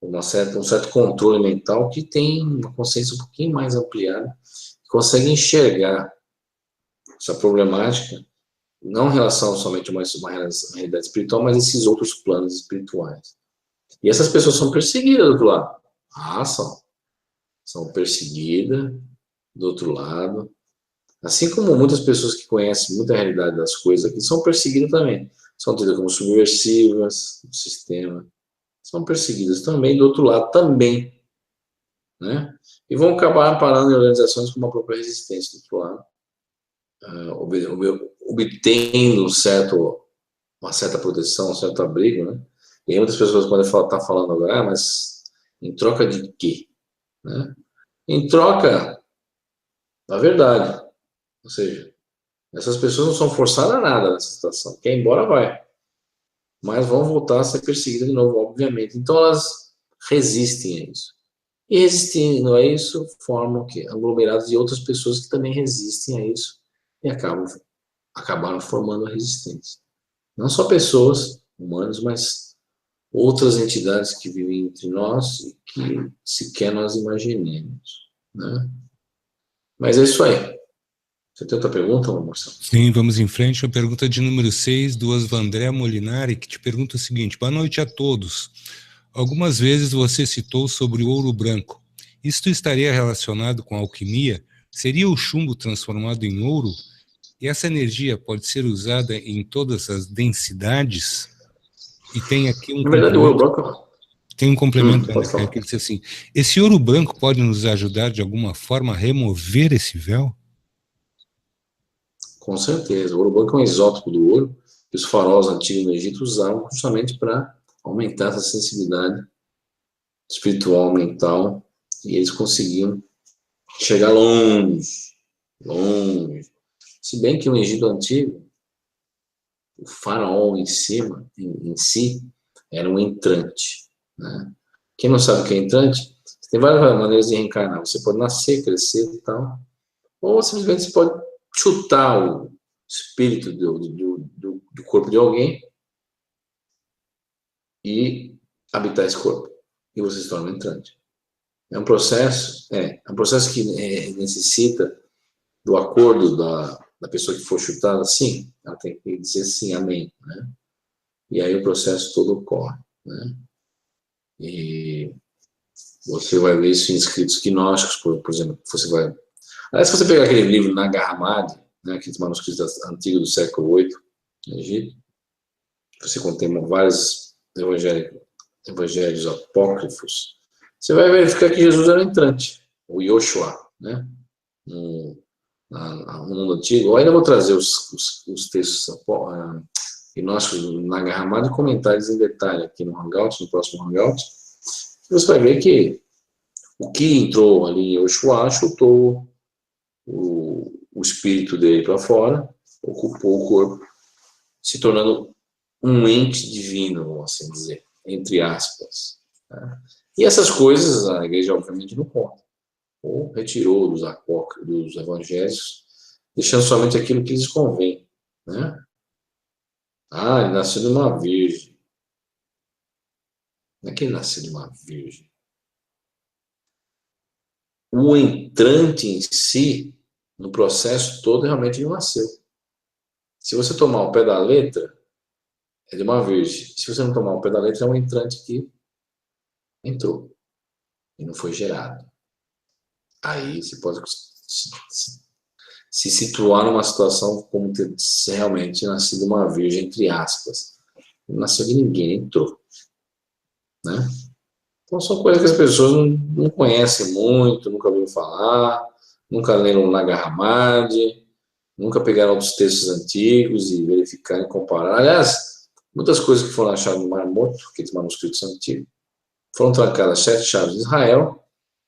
um certo controle mental, que tem uma consciência um pouquinho mais ampliada, que consegue enxergar essa problemática, não em relação somente a uma realidade espiritual, mas esses outros planos espirituais. E essas pessoas são perseguidas do outro lado. São perseguidas do outro lado. Assim como muitas pessoas que conhecem muita realidade das coisas aqui são perseguidas também. São tidas como subversivas do sistema. São perseguidas também do outro lado também. Né? E vão acabar parando em organizações com uma própria resistência do outro lado. Obtendo uma certa proteção, um certo abrigo, né? E aí muitas pessoas podem estar falando agora, mas em troca de quê? Né? Em troca da verdade. Ou seja, essas pessoas não são forçadas a nada nessa situação. Quem ir embora vai. Mas vão voltar a ser perseguidas de novo, obviamente. Então elas resistem a isso. E resistindo a isso, formam o quê? Aglomerados de outras pessoas que também resistem a isso e acabaram formando a resistência. Não só pessoas, humanos, mas outras entidades que vivem entre nós e que sequer nós imaginemos. Né? Mas é isso aí. Você tem outra pergunta, Marcelo? Sim, vamos em frente. A pergunta de número 6, do Osvandré Molinari, que te pergunta o seguinte: boa noite a todos. Algumas vezes você citou sobre o ouro branco. Isto estaria relacionado com a alquimia? Seria o chumbo transformado em ouro? E essa energia pode ser usada em todas as densidades? E tem aqui um Na verdade, o ouro complemento. branco... Tem um complemento pode ainda, falar. que ele diz assim: esse ouro branco pode nos ajudar de alguma forma a remover esse véu? Com certeza. O ouro branco é um isótopo do ouro que os faraós antigos no Egito usavam justamente para aumentar essa sensibilidade espiritual, mental, e eles conseguiam chegar longe, longe. Se bem que o Egito antigo, o faraó em si, era um entrante. Né? Quem não sabe o que é entrante, tem várias maneiras de reencarnar. Você pode nascer, crescer e tal, ou simplesmente você pode chutar o espírito do corpo de alguém e habitar esse corpo. E você se torna um entrante. É um processo que necessita do acordo da pessoa que for chutada, sim, ela tem que dizer sim, amém, né? E aí o processo todo ocorre, né? E você vai ver isso em escritos gnósticos, por exemplo, você vai... Aliás, se você pegar aquele livro Nag Hammadi, né, aqueles manuscritos antigos do século VIII, no Egito, você contém vários evangelhos apócrifos, você vai verificar que Jesus era um entrante, o Yoshua, né? No mundo antigo. Eu ainda vou trazer os textos gnósticos do Nag Hammadi e comentários em detalhe aqui no Hangout, no próximo Hangout. Você vai ver que o que entrou ali em Yoshua chutou o espírito dele para fora, ocupou o corpo, se tornando um ente divino, vamos assim dizer, entre aspas. Tá? E essas coisas a igreja obviamente não conta, ou retirou dos evangelhos, deixando somente aquilo que lhes convém. Né? Ah, ele nasceu de uma virgem. Não é que ele nasceu de uma virgem. O entrante em si, no processo todo, realmente não nasceu. Se você tomar o pé da letra, é de uma virgem. Se você não tomar o pé da letra, é um entrante que entrou e não foi gerado. Aí você pode se situar numa situação como ter realmente nascido uma virgem, entre aspas. Não nasceu de ninguém, entrou. Né? Então são coisas que as pessoas não conhecem muito, nunca ouviram falar, nunca leram Nag Hammadi, nunca pegaram outros textos antigos e verificaram e compararam. Aliás, muitas coisas que foram achadas no Mar Morto, aqueles manuscritos antigos, foram trancadas 7 chaves de Israel,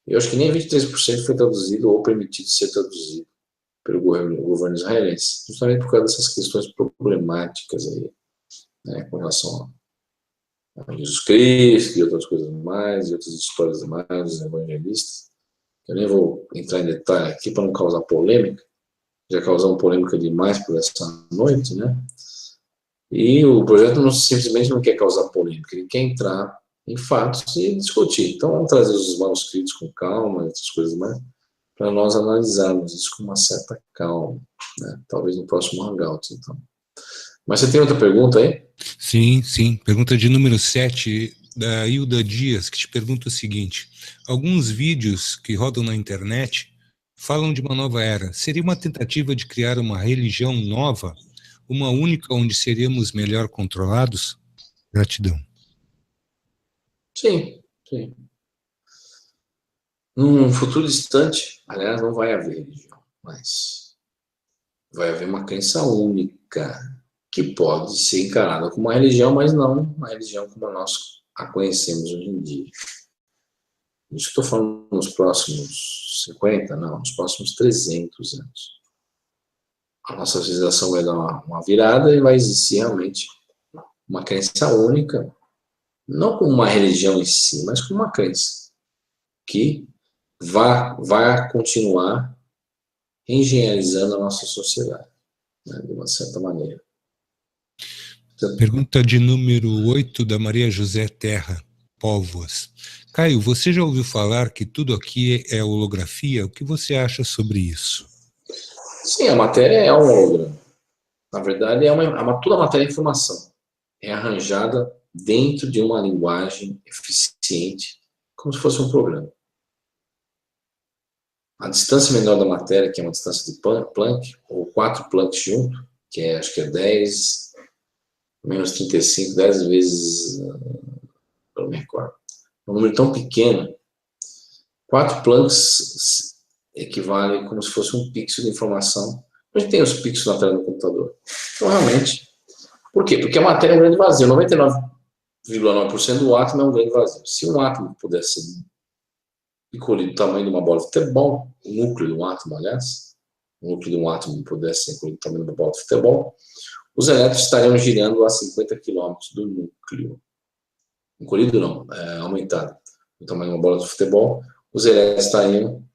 e eu acho que nem 23% foi traduzido ou permitido ser traduzido pelo governo israelense, justamente por causa dessas questões problemáticas aí, né, com relação a Jesus Cristo e outras coisas mais, e outras histórias mais dos evangelistas. Eu nem vou entrar em detalhe aqui para não causar polêmica, já causamos polêmica demais por essa noite, né? E o projeto simplesmente não quer causar polêmica, ele quer entrar em fatos e discutir. Então vamos trazer os manuscritos com calma, essas coisas mais, para nós analisarmos isso com uma certa calma, né? Talvez no próximo Hangout, então. Mas você tem outra pergunta aí? Sim, sim. Pergunta de número 7, da Hilda Dias, que te pergunta o seguinte: alguns vídeos que rodam na internet falam de uma nova era. Seria uma tentativa de criar uma religião nova, uma única onde seríamos melhor controlados? Gratidão. Sim, sim. Num futuro distante, aliás, não vai haver religião, mas vai haver uma crença única, que pode ser encarada como uma religião, mas não uma religião como nós a conhecemos hoje em dia. Isso estou falando nos próximos 50, não, nos próximos 300 anos. A nossa civilização vai dar uma virada e vai existir realmente uma crença única, não como uma religião em si, mas como uma crença que vai continuar engenharizando a nossa sociedade, né, de uma certa maneira. Pergunta de número 8 da Maria José Terra, Póvoas. Caio, você já ouviu falar que tudo aqui é holografia? O que você acha sobre isso? Sim, a matéria é um holograma. Na verdade, toda a matéria é informação. É arranjada dentro de uma linguagem eficiente, como se fosse um programa. A distância menor da matéria, que é uma distância de Planck, ou 4 Planck junto, que acho que é 10 menos 35, 10 vezes, não me recordo. Um número tão pequeno, 4 Plancks equivale como se fosse um pixel de informação. A gente tem os pixels na tela do computador. Então, realmente, por quê? Porque a matéria é um grande vazio. 99,9% do átomo é um grande vazio. Se um átomo pudesse ser encolhido do tamanho de uma bola de futebol, o núcleo de um átomo, aliás, o núcleo de um átomo pudesse ser encolhido do tamanho de uma bola de futebol, os elétrons estariam girando a 50 km do núcleo. Encolhido não, aumentado. Do tamanho de uma bola de futebol, os elétrons estariam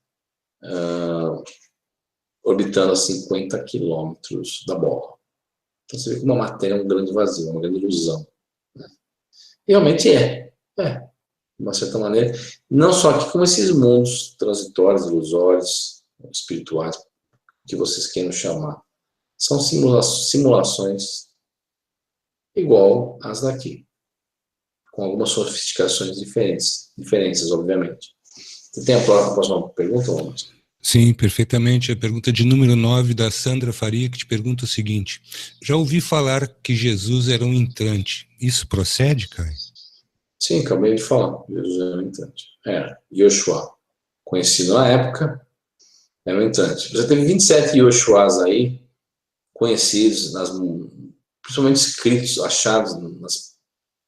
orbitando a 50 km da bola. Então você vê que uma matéria é um grande vazio, uma grande ilusão. Né? Realmente de uma certa maneira. Não só aqui, como esses mundos transitórios, ilusórios, espirituais, que vocês queiram chamar. São simulações igual às daqui, com algumas sofisticações diferenças, obviamente. Você tem a próxima pergunta, Thomas? Sim, perfeitamente. A pergunta de número 9 da Sandra Faria, que te pergunta o seguinte: já ouvi falar que Jesus era um entrante. Isso procede, Caio? Sim, acabei de falar. Jesus era um entrante. Yoshua, conhecido na época, era um entrante. Já teve 27 Yoshuas aí, conhecidos, principalmente escritos, achados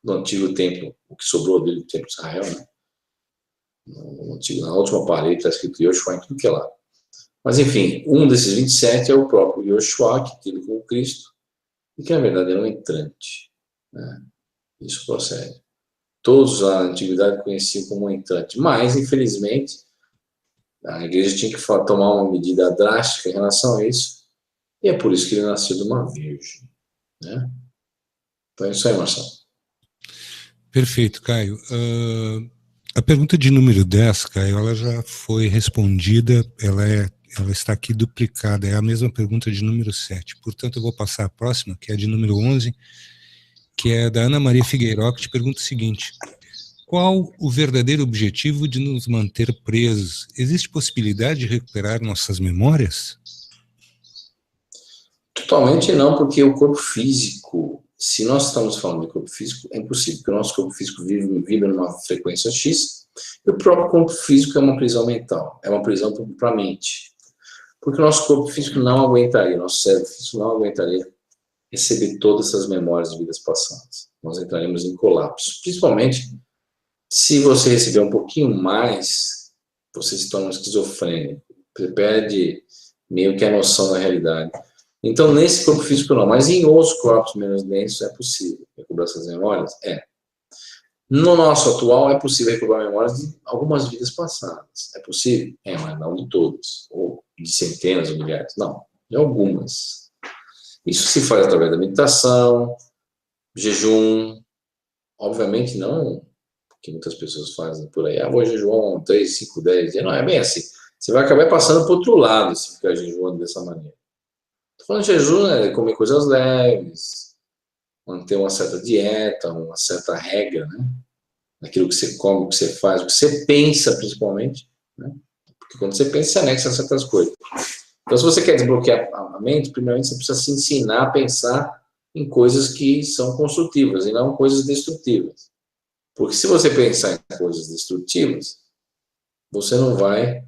no antigo templo, o que sobrou dele do templo de Israel, né? Na última parede está escrito Yoshua em tudo que é lá. Mas enfim, um desses 27 é o próprio Yoshua, que teve com Cristo, e que na verdade era um entrante. Né? Isso procede. Todos na antiguidade conheciam como um entrante, mas infelizmente a igreja tinha que tomar uma medida drástica em relação a isso, e é por isso que ele nasceu de uma virgem. Né? Então é isso aí, Marcelo. Perfeito, Caio. A pergunta de número 10, Caio, ela já foi respondida, ela está aqui duplicada, é a mesma pergunta de número 7. Portanto, eu vou passar a próxima, que é a de número 11, que é da Ana Maria Figueiró, que te pergunta o seguinte: qual o verdadeiro objetivo de nos manter presos? Existe possibilidade de recuperar nossas memórias? Totalmente não, porque o corpo físico, se nós estamos falando de corpo físico, é impossível, porque o nosso corpo físico vibra numa frequência X, e o próprio corpo físico é uma prisão mental, é uma prisão para a mente. Porque o nosso corpo físico não aguentaria, o nosso cérebro físico não aguentaria receber todas essas memórias de vidas passadas. Nós entraremos em colapso. Principalmente, se você receber um pouquinho mais, você se torna um esquizofrênico. Você perde meio que a noção da realidade. Então, nesse corpo físico não, mas em outros corpos menos densos é possível recobrar essas memórias? No nosso atual é possível recobrar memórias de algumas vidas passadas. É possível? Mas não de todas, ou de centenas ou milhares. Não, de algumas. Isso se faz através da meditação, jejum, obviamente não, que muitas pessoas fazem por aí, vou jejuar 3, 5, 10 dias, não é bem assim. Você vai acabar passando para o outro lado se ficar jejuando dessa maneira. Estou falando de jejum, né? Comer coisas leves, manter uma certa dieta, uma certa regra, né? Naquilo que você come, o que você faz, o que você pensa, principalmente, né? Porque quando você pensa, você anexa a certas coisas. Então, se você quer desbloquear a mente, primeiramente você precisa se ensinar a pensar em coisas que são construtivas e não coisas destrutivas. Porque se você pensar em coisas destrutivas, você não vai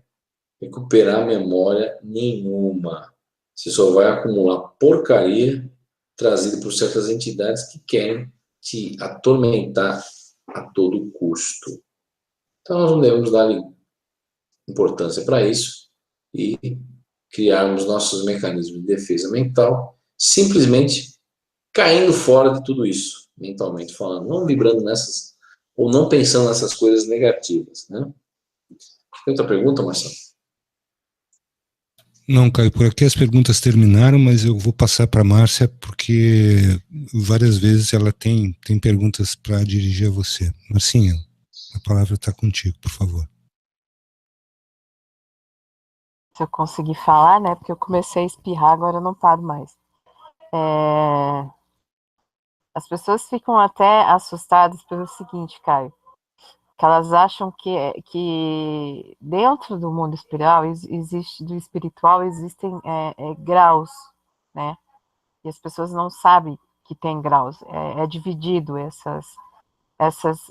recuperar memória nenhuma. Você só vai acumular porcaria trazido por certas entidades que querem te atormentar a todo custo. Então, nós não devemos dar importância para isso e criarmos nossos mecanismos de defesa mental, simplesmente caindo fora de tudo isso, mentalmente falando, não vibrando nessas, ou não pensando nessas coisas negativas, né? Tem outra pergunta, Marcelo? Não, Caio, por aqui as perguntas terminaram, mas eu vou passar para a Márcia, porque várias vezes ela tem perguntas para dirigir a você. Marcinha, a palavra está contigo, por favor. Se eu conseguir falar, né? Porque eu comecei a espirrar, agora eu não paro mais. As pessoas ficam até assustadas pelo seguinte, Caio, que elas acham que dentro do mundo espiritual existem graus, né? E as pessoas não sabem que tem graus. É dividido essas,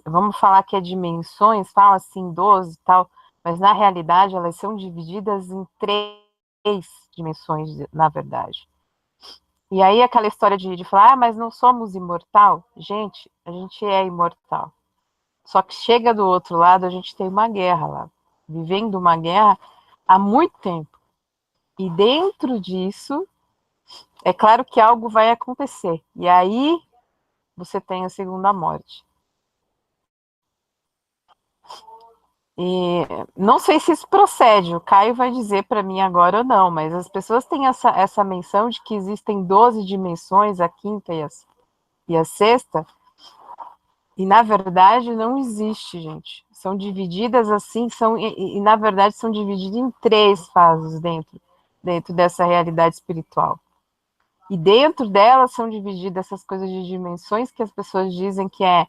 vamos falar que é dimensões, fala assim 12 e tal, mas na realidade elas são divididas em 3 dimensões, na verdade. E aí aquela história de falar, mas não somos imortal? Gente, a gente é imortal. Só que chega do outro lado, a gente tem uma guerra lá, vivendo uma guerra há muito tempo. E dentro disso, é claro que algo vai acontecer. E aí você tem a segunda morte. E não sei se isso procede, o Caio vai dizer para mim agora ou não, mas as pessoas têm essa menção de que existem 12 dimensões, a quinta e a sexta, e na verdade não existe, gente. São divididas assim, e na verdade são divididas em 3 fases dentro dessa realidade espiritual. E dentro delas são divididas essas coisas de dimensões que as pessoas dizem que é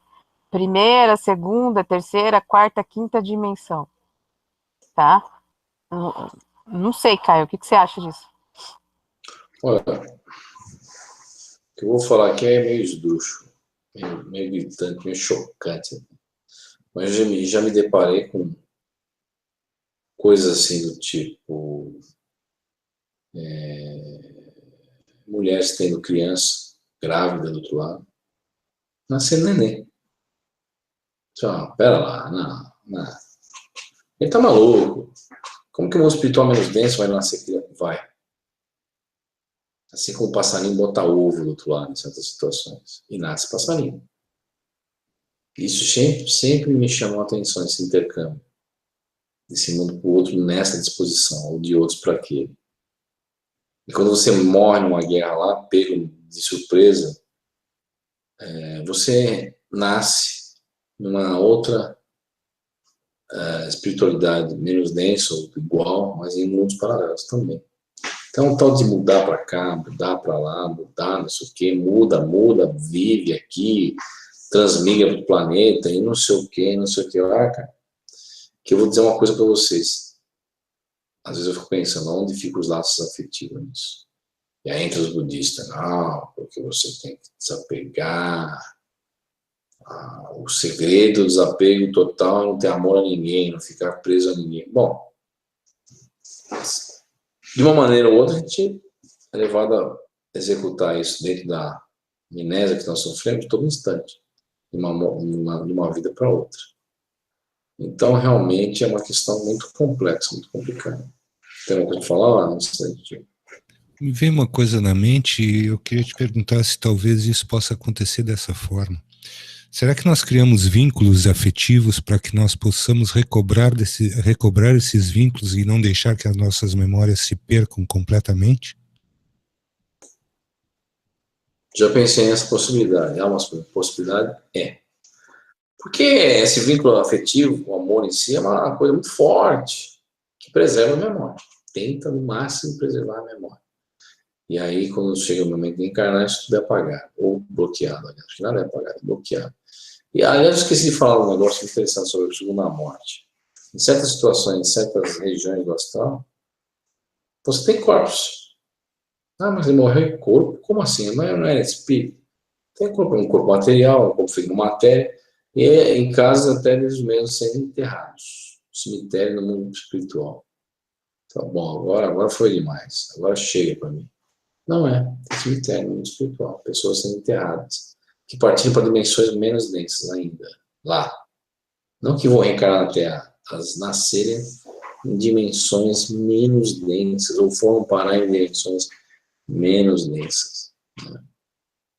primeira, segunda, terceira, quarta, quinta dimensão. Tá? Não sei, Caio, o que você acha disso? Olha, o que eu vou falar aqui é meio esdrúxulo, meio gritante, meio chocante. Mas já me deparei com coisas assim do tipo mulheres tendo criança grávida do outro lado, nascendo neném. Tchau, pera lá, não. Ele tá maluco. Como que o mundo espiritual menos denso vai nascer criança? Vai. Assim como o passarinho bota ovo do outro lado em certas situações. E nasce passarinho. Isso sempre me chamou a atenção, esse intercâmbio. Desse mundo para o outro nessa disposição, ou de outros para aquele. E quando você morre numa guerra lá, pego de surpresa, você nasce numa outra espiritualidade menos densa ou igual, mas em mundos paralelos também. Então, o tal de mudar para cá, mudar para lá, mudar, não sei o quê, muda, vive aqui, transmigra para o planeta e não sei o quê, cara. Que eu vou dizer uma coisa para vocês. Às vezes eu fico pensando, onde ficam os laços afetivos nisso? E aí entra os budistas, não, porque você tem que desapegar. O segredo do desapego total é não ter amor a ninguém, não ficar preso a ninguém. Bom, de uma maneira ou outra, a gente é levado a executar isso dentro da amnésia que nós sofremos todo instante, de uma vida para outra. Então, realmente, é uma questão muito complexa, muito complicada. Tem alguma coisa para falar? Não sei. Me veio uma coisa na mente e eu queria te perguntar se talvez isso possa acontecer dessa forma. Será que nós criamos vínculos afetivos para que nós possamos recobrar esses vínculos e não deixar que as nossas memórias se percam completamente? Já pensei nessa possibilidade. É uma possibilidade? É. Porque esse vínculo afetivo, o amor em si, é uma coisa muito forte, que preserva a memória. Tenta, no máximo, preservar a memória. E aí, quando chega o momento de encarnar, isso tudo é apagado. Ou bloqueado, aliás. Acho que nada é apagado, é bloqueado. E, aliás, eu esqueci de falar um negócio interessante sobre a segunda morte. Em certas situações, em certas regiões do astral, você tem corpos. Ah, mas ele morreu em corpo? Como assim? Não é espírito. Tem um corpo material, um corpo feito de matéria, e em casas até eles mesmos sendo enterrados. Cemitério no mundo espiritual. Então, bom, agora foi demais. Agora chega para mim. Não é. É cemitério, mundo espiritual. Pessoas sendo enterradas, que partiram para dimensões menos densas ainda, lá. Não que vão reencarnar na Terra, elas nascerem em dimensões menos densas, ou foram parar em dimensões menos densas. Né?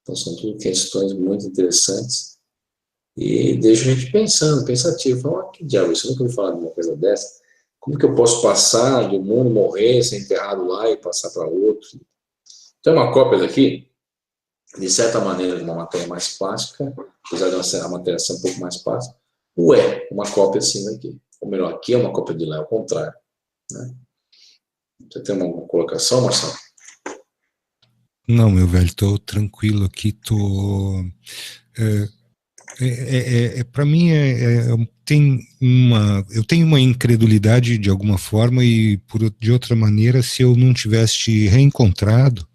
Então, são tudo questões muito interessantes e deixam a gente pensando, pensativo. Fala, que diabo, isso eu nunca ouvi falar de uma coisa dessa. Como que eu posso passar de um mundo, morrer, ser enterrado lá e passar para outro? Tem uma cópia daqui, de certa maneira, de uma matéria mais plástica, apesar de a matéria ser um pouco mais plástica, uma cópia assim daqui. Ou melhor, aqui é uma cópia de lá, ao contrário. Né? Você tem uma colocação, Marcelo? Não, meu velho, tô tranquilo aqui, tô... para mim, eu tenho uma incredulidade de alguma forma e, de outra maneira, se eu não tivesse reencontrado,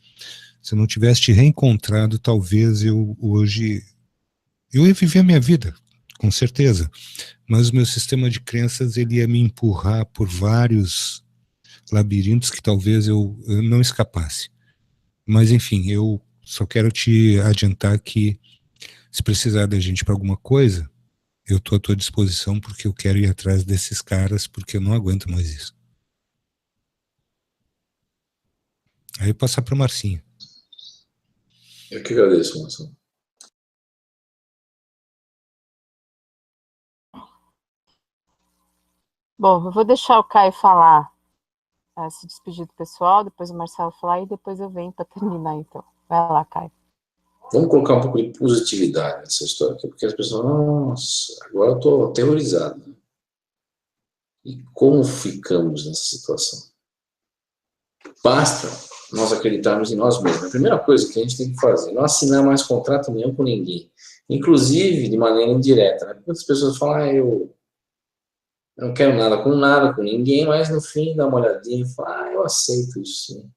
talvez eu hoje... Eu ia viver a minha vida, com certeza, mas o meu sistema de crenças ele ia me empurrar por vários labirintos que talvez eu não escapasse. Mas, enfim, eu só quero te adiantar que se precisar da gente para alguma coisa, eu estou à tua disposição porque eu quero ir atrás desses caras porque eu não aguento mais isso. Aí passar para Marcinha. Eu que agradeço, Marcelo. Bom, eu vou deixar o Caio falar, se despedir do pessoal, depois o Marcelo falar e depois eu venho para terminar, então. Vai lá, Caio. Vamos colocar um pouco de positividade nessa história aqui, porque as pessoas, nossa, agora eu estou aterrorizado. Né? E como ficamos nessa situação? Basta nós acreditarmos em nós mesmos. A primeira coisa que a gente tem que fazer, não assinar mais contrato nenhum com ninguém. Inclusive de maneira indireta. Né? Muitas pessoas falam, eu não quero nada com ninguém, mas no fim dá uma olhadinha e fala, eu aceito isso sim.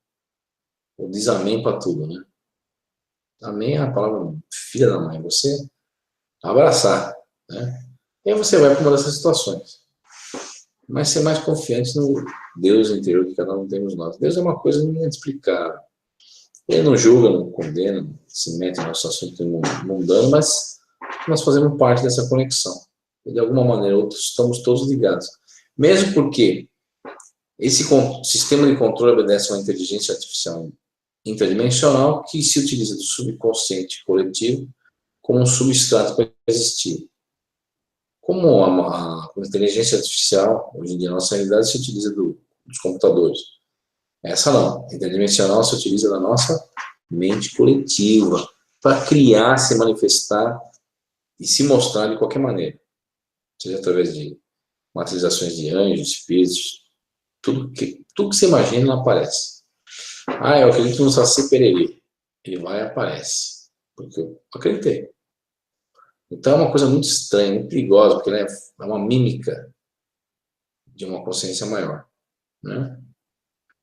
Ou diz amém para tudo, né? Amém é a palavra filha da mãe. Você abraçar, né? E aí você vai para uma dessas situações. Mas ser mais confiante no Deus interior que cada um temos nós. Deus é uma coisa inexplicável. Ele não julga, não condena, não se mete no nosso assunto mundano, mas nós fazemos parte dessa conexão. E de alguma maneira ou outra estamos todos ligados. Mesmo porque esse sistema de controle obedece a uma inteligência artificial interdimensional que se utiliza do subconsciente coletivo como um substrato para existir. Como a inteligência artificial, hoje em dia, na nossa realidade, se utiliza dos computadores. Essa não. A interdimensional se utiliza da nossa mente coletiva para criar, se manifestar e se mostrar de qualquer maneira. Seja através de materializações de anjos, espíritos, tudo que você imagina aparece. Eu acredito no Saci Pererê. Ele vai e aparece. Porque eu acreditei. Então é uma coisa muito estranha, muito perigosa, porque é uma mímica de uma consciência maior. Né?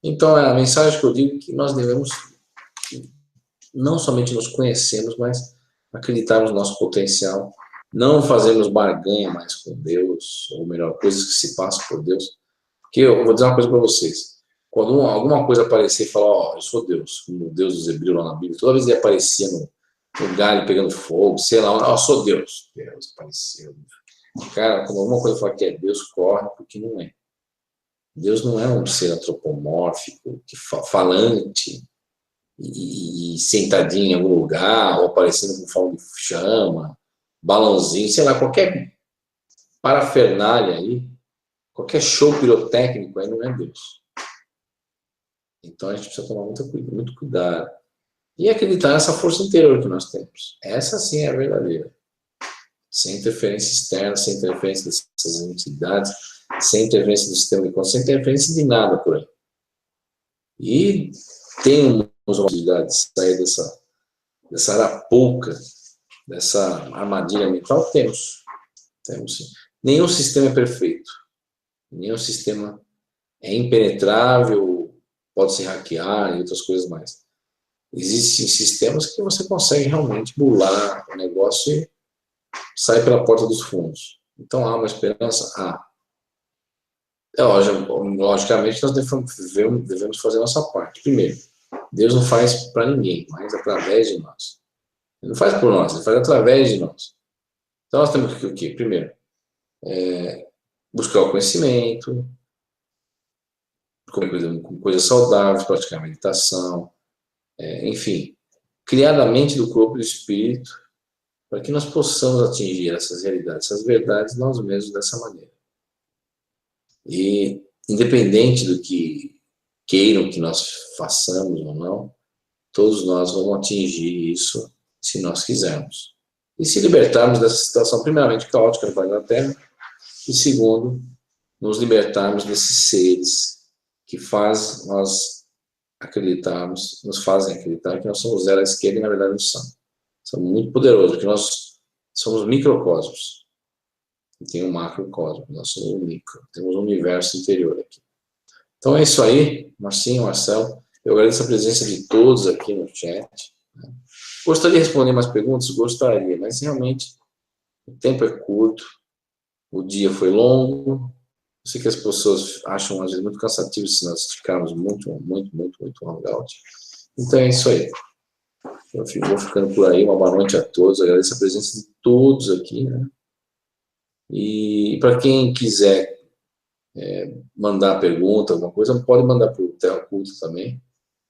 Então a mensagem que eu digo é que nós devemos não somente nos conhecermos, mas acreditarmos no nosso potencial, não fazermos barganha mais com Deus, ou melhor, coisas que se passam por Deus. Porque eu vou dizer uma coisa para vocês. Quando alguma coisa aparecer e falar, eu sou Deus, como o Deus dos Hebreus lá na Bíblia, toda vez ele aparecia no galho pegando fogo, sei lá, eu sou Deus. Deus apareceu. Cara, quando alguma coisa fala que é Deus, corre, porque não é. Deus não é um ser antropomórfico, falante, e sentadinho em algum lugar, ou aparecendo com forma de chama, balãozinho, sei lá, qualquer parafernália aí, qualquer show pirotécnico aí não é Deus. Então a gente precisa tomar muito cuidado. E acreditar nessa força interior que nós temos. Essa sim é a verdadeira. Sem interferência externa, sem interferência dessas entidades, sem interferência do sistema de consciência, sem interferência de nada por aí. E tem uma possibilidade de sair dessa arapuca, dessa armadilha mental? Temos sim. Nenhum sistema é perfeito. Nenhum sistema é impenetrável, pode se hackear e outras coisas mais. Existem sistemas que você consegue realmente bular o negócio e sair pela porta dos fundos. Então há uma esperança? Há. Logicamente nós devemos fazer a nossa parte. Primeiro, Deus não faz para ninguém, mas através de nós. Ele não faz por nós, ele faz através de nós. Então nós temos que o quê? Primeiro, buscar o conhecimento, comer coisas saudáveis, praticar meditação, enfim, criar a mente do corpo e do espírito para que nós possamos atingir essas realidades, essas verdades nós mesmos dessa maneira. E independente do que queiram que nós façamos ou não, todos nós vamos atingir isso se nós quisermos. E se libertarmos dessa situação, primeiramente, caótica no planeta Terra, e segundo, nos libertarmos desses seres que nós acreditarmos, nos fazem acreditar que nós somos zero à esquerda e na verdade não somos. Somos muito poderosos, porque nós somos microcosmos. E tem um macrocosmo, nós somos um micro, temos um universo interior aqui. Então é isso aí, Marcinho, Marcelo. Eu agradeço a presença de todos aqui no chat. Gostaria de responder mais perguntas? Gostaria, mas realmente o tempo é curto, o dia foi longo. Eu sei que as pessoas acham às vezes muito cansativo se nós esticarmos muito o hangout. Então é isso aí. Eu vou ficando por aí. Uma boa noite a todos. Eu agradeço a presença de todos aqui, né? E para quem quiser mandar pergunta, alguma coisa, pode mandar para o Terra Oculta também,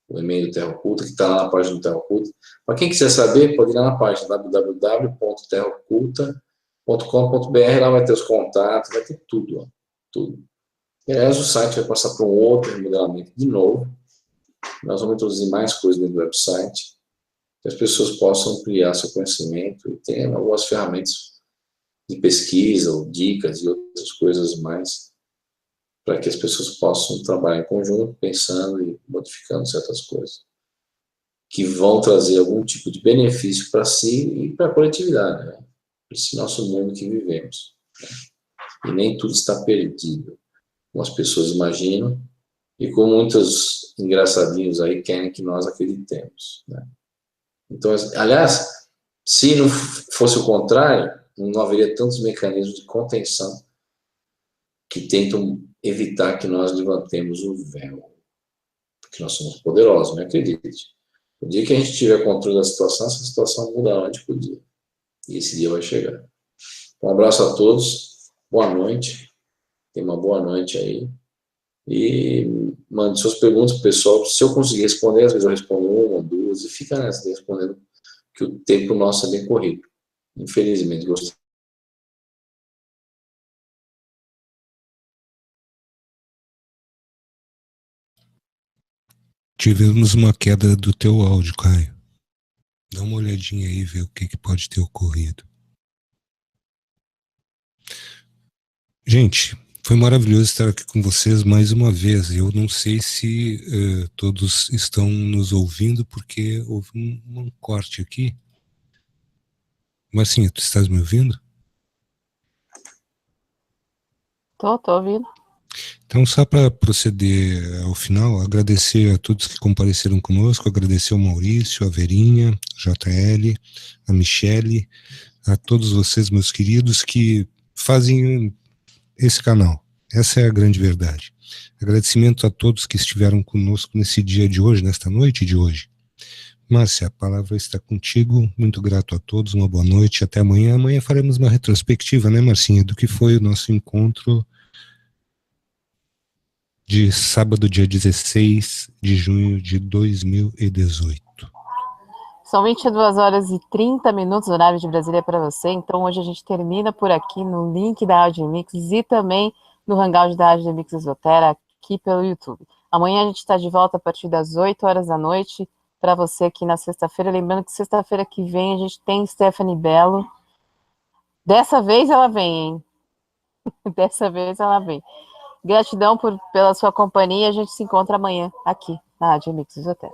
o e-mail do Terra Oculta, que está lá na página do Terra Oculta. Para quem quiser saber, pode ir lá na página www.terraoculta.com.br, lá vai ter os contatos, vai ter tudo, ó, tudo. E, aliás, o site vai passar para um outro remodelamento de novo. Nós vamos introduzir mais coisas dentro do website, que as pessoas possam ampliar seu conhecimento e ter algumas ferramentas de pesquisa, ou dicas e outras coisas mais, para que as pessoas possam trabalhar em conjunto, pensando e modificando certas coisas, que vão trazer algum tipo de benefício para si e para a coletividade, né? Para esse nosso mundo que vivemos, né? E nem tudo está perdido, como as pessoas imaginam, e como muitos engraçadinhos aí querem que nós acreditemos, né? Então, aliás, se não fosse o contrário, não haveria tantos mecanismos de contenção que tentam evitar que nós levantemos o véu, porque nós somos poderosos, me acredite. O dia que a gente tiver controle da situação, essa situação muda antes do dia, e esse dia vai chegar. Um abraço a todos, boa noite, tenha uma boa noite aí, e mande suas perguntas pro pessoal. Se eu conseguir responder, às vezes eu respondo uma ou duas, e fica nessa respondendo, que o tempo nosso é bem corrido. Infelizmente, gostei. Tivemos uma queda do teu áudio, Caio. Dá uma olhadinha aí e vê o que pode ter ocorrido. Gente, foi maravilhoso estar aqui com vocês mais uma vez. Eu não sei se todos estão nos ouvindo, porque houve um corte aqui. Marcinha, tu estás me ouvindo? Tô ouvindo. Então, só para proceder ao final, agradecer a todos que compareceram conosco, agradecer ao Maurício, a Verinha, JL, a Michele, a todos vocês, meus queridos, que fazem esse canal. Essa é a grande verdade. Agradecimento a todos que estiveram conosco nesse dia de hoje, nesta noite de hoje. Márcia, a palavra está contigo. Muito grato a todos, uma boa noite, até amanhã. Amanhã faremos uma retrospectiva, né, Marcinha, do que foi o nosso encontro de sábado, dia 16 de junho de 2018. São 22 horas e 30 minutos, horário de Brasília para você. Então hoje a gente termina por aqui no link da Audio Mix e também no Hangout da Audio Mix Esotera aqui pelo YouTube. Amanhã a gente está de volta a partir das 8 horas da noite para você aqui na sexta-feira. Lembrando que sexta-feira que vem a gente tem Stephanie Bello. Dessa vez ela vem, hein? Dessa vez ela vem. Gratidão pela sua companhia. A gente se encontra amanhã aqui na Audio Mix Esotera.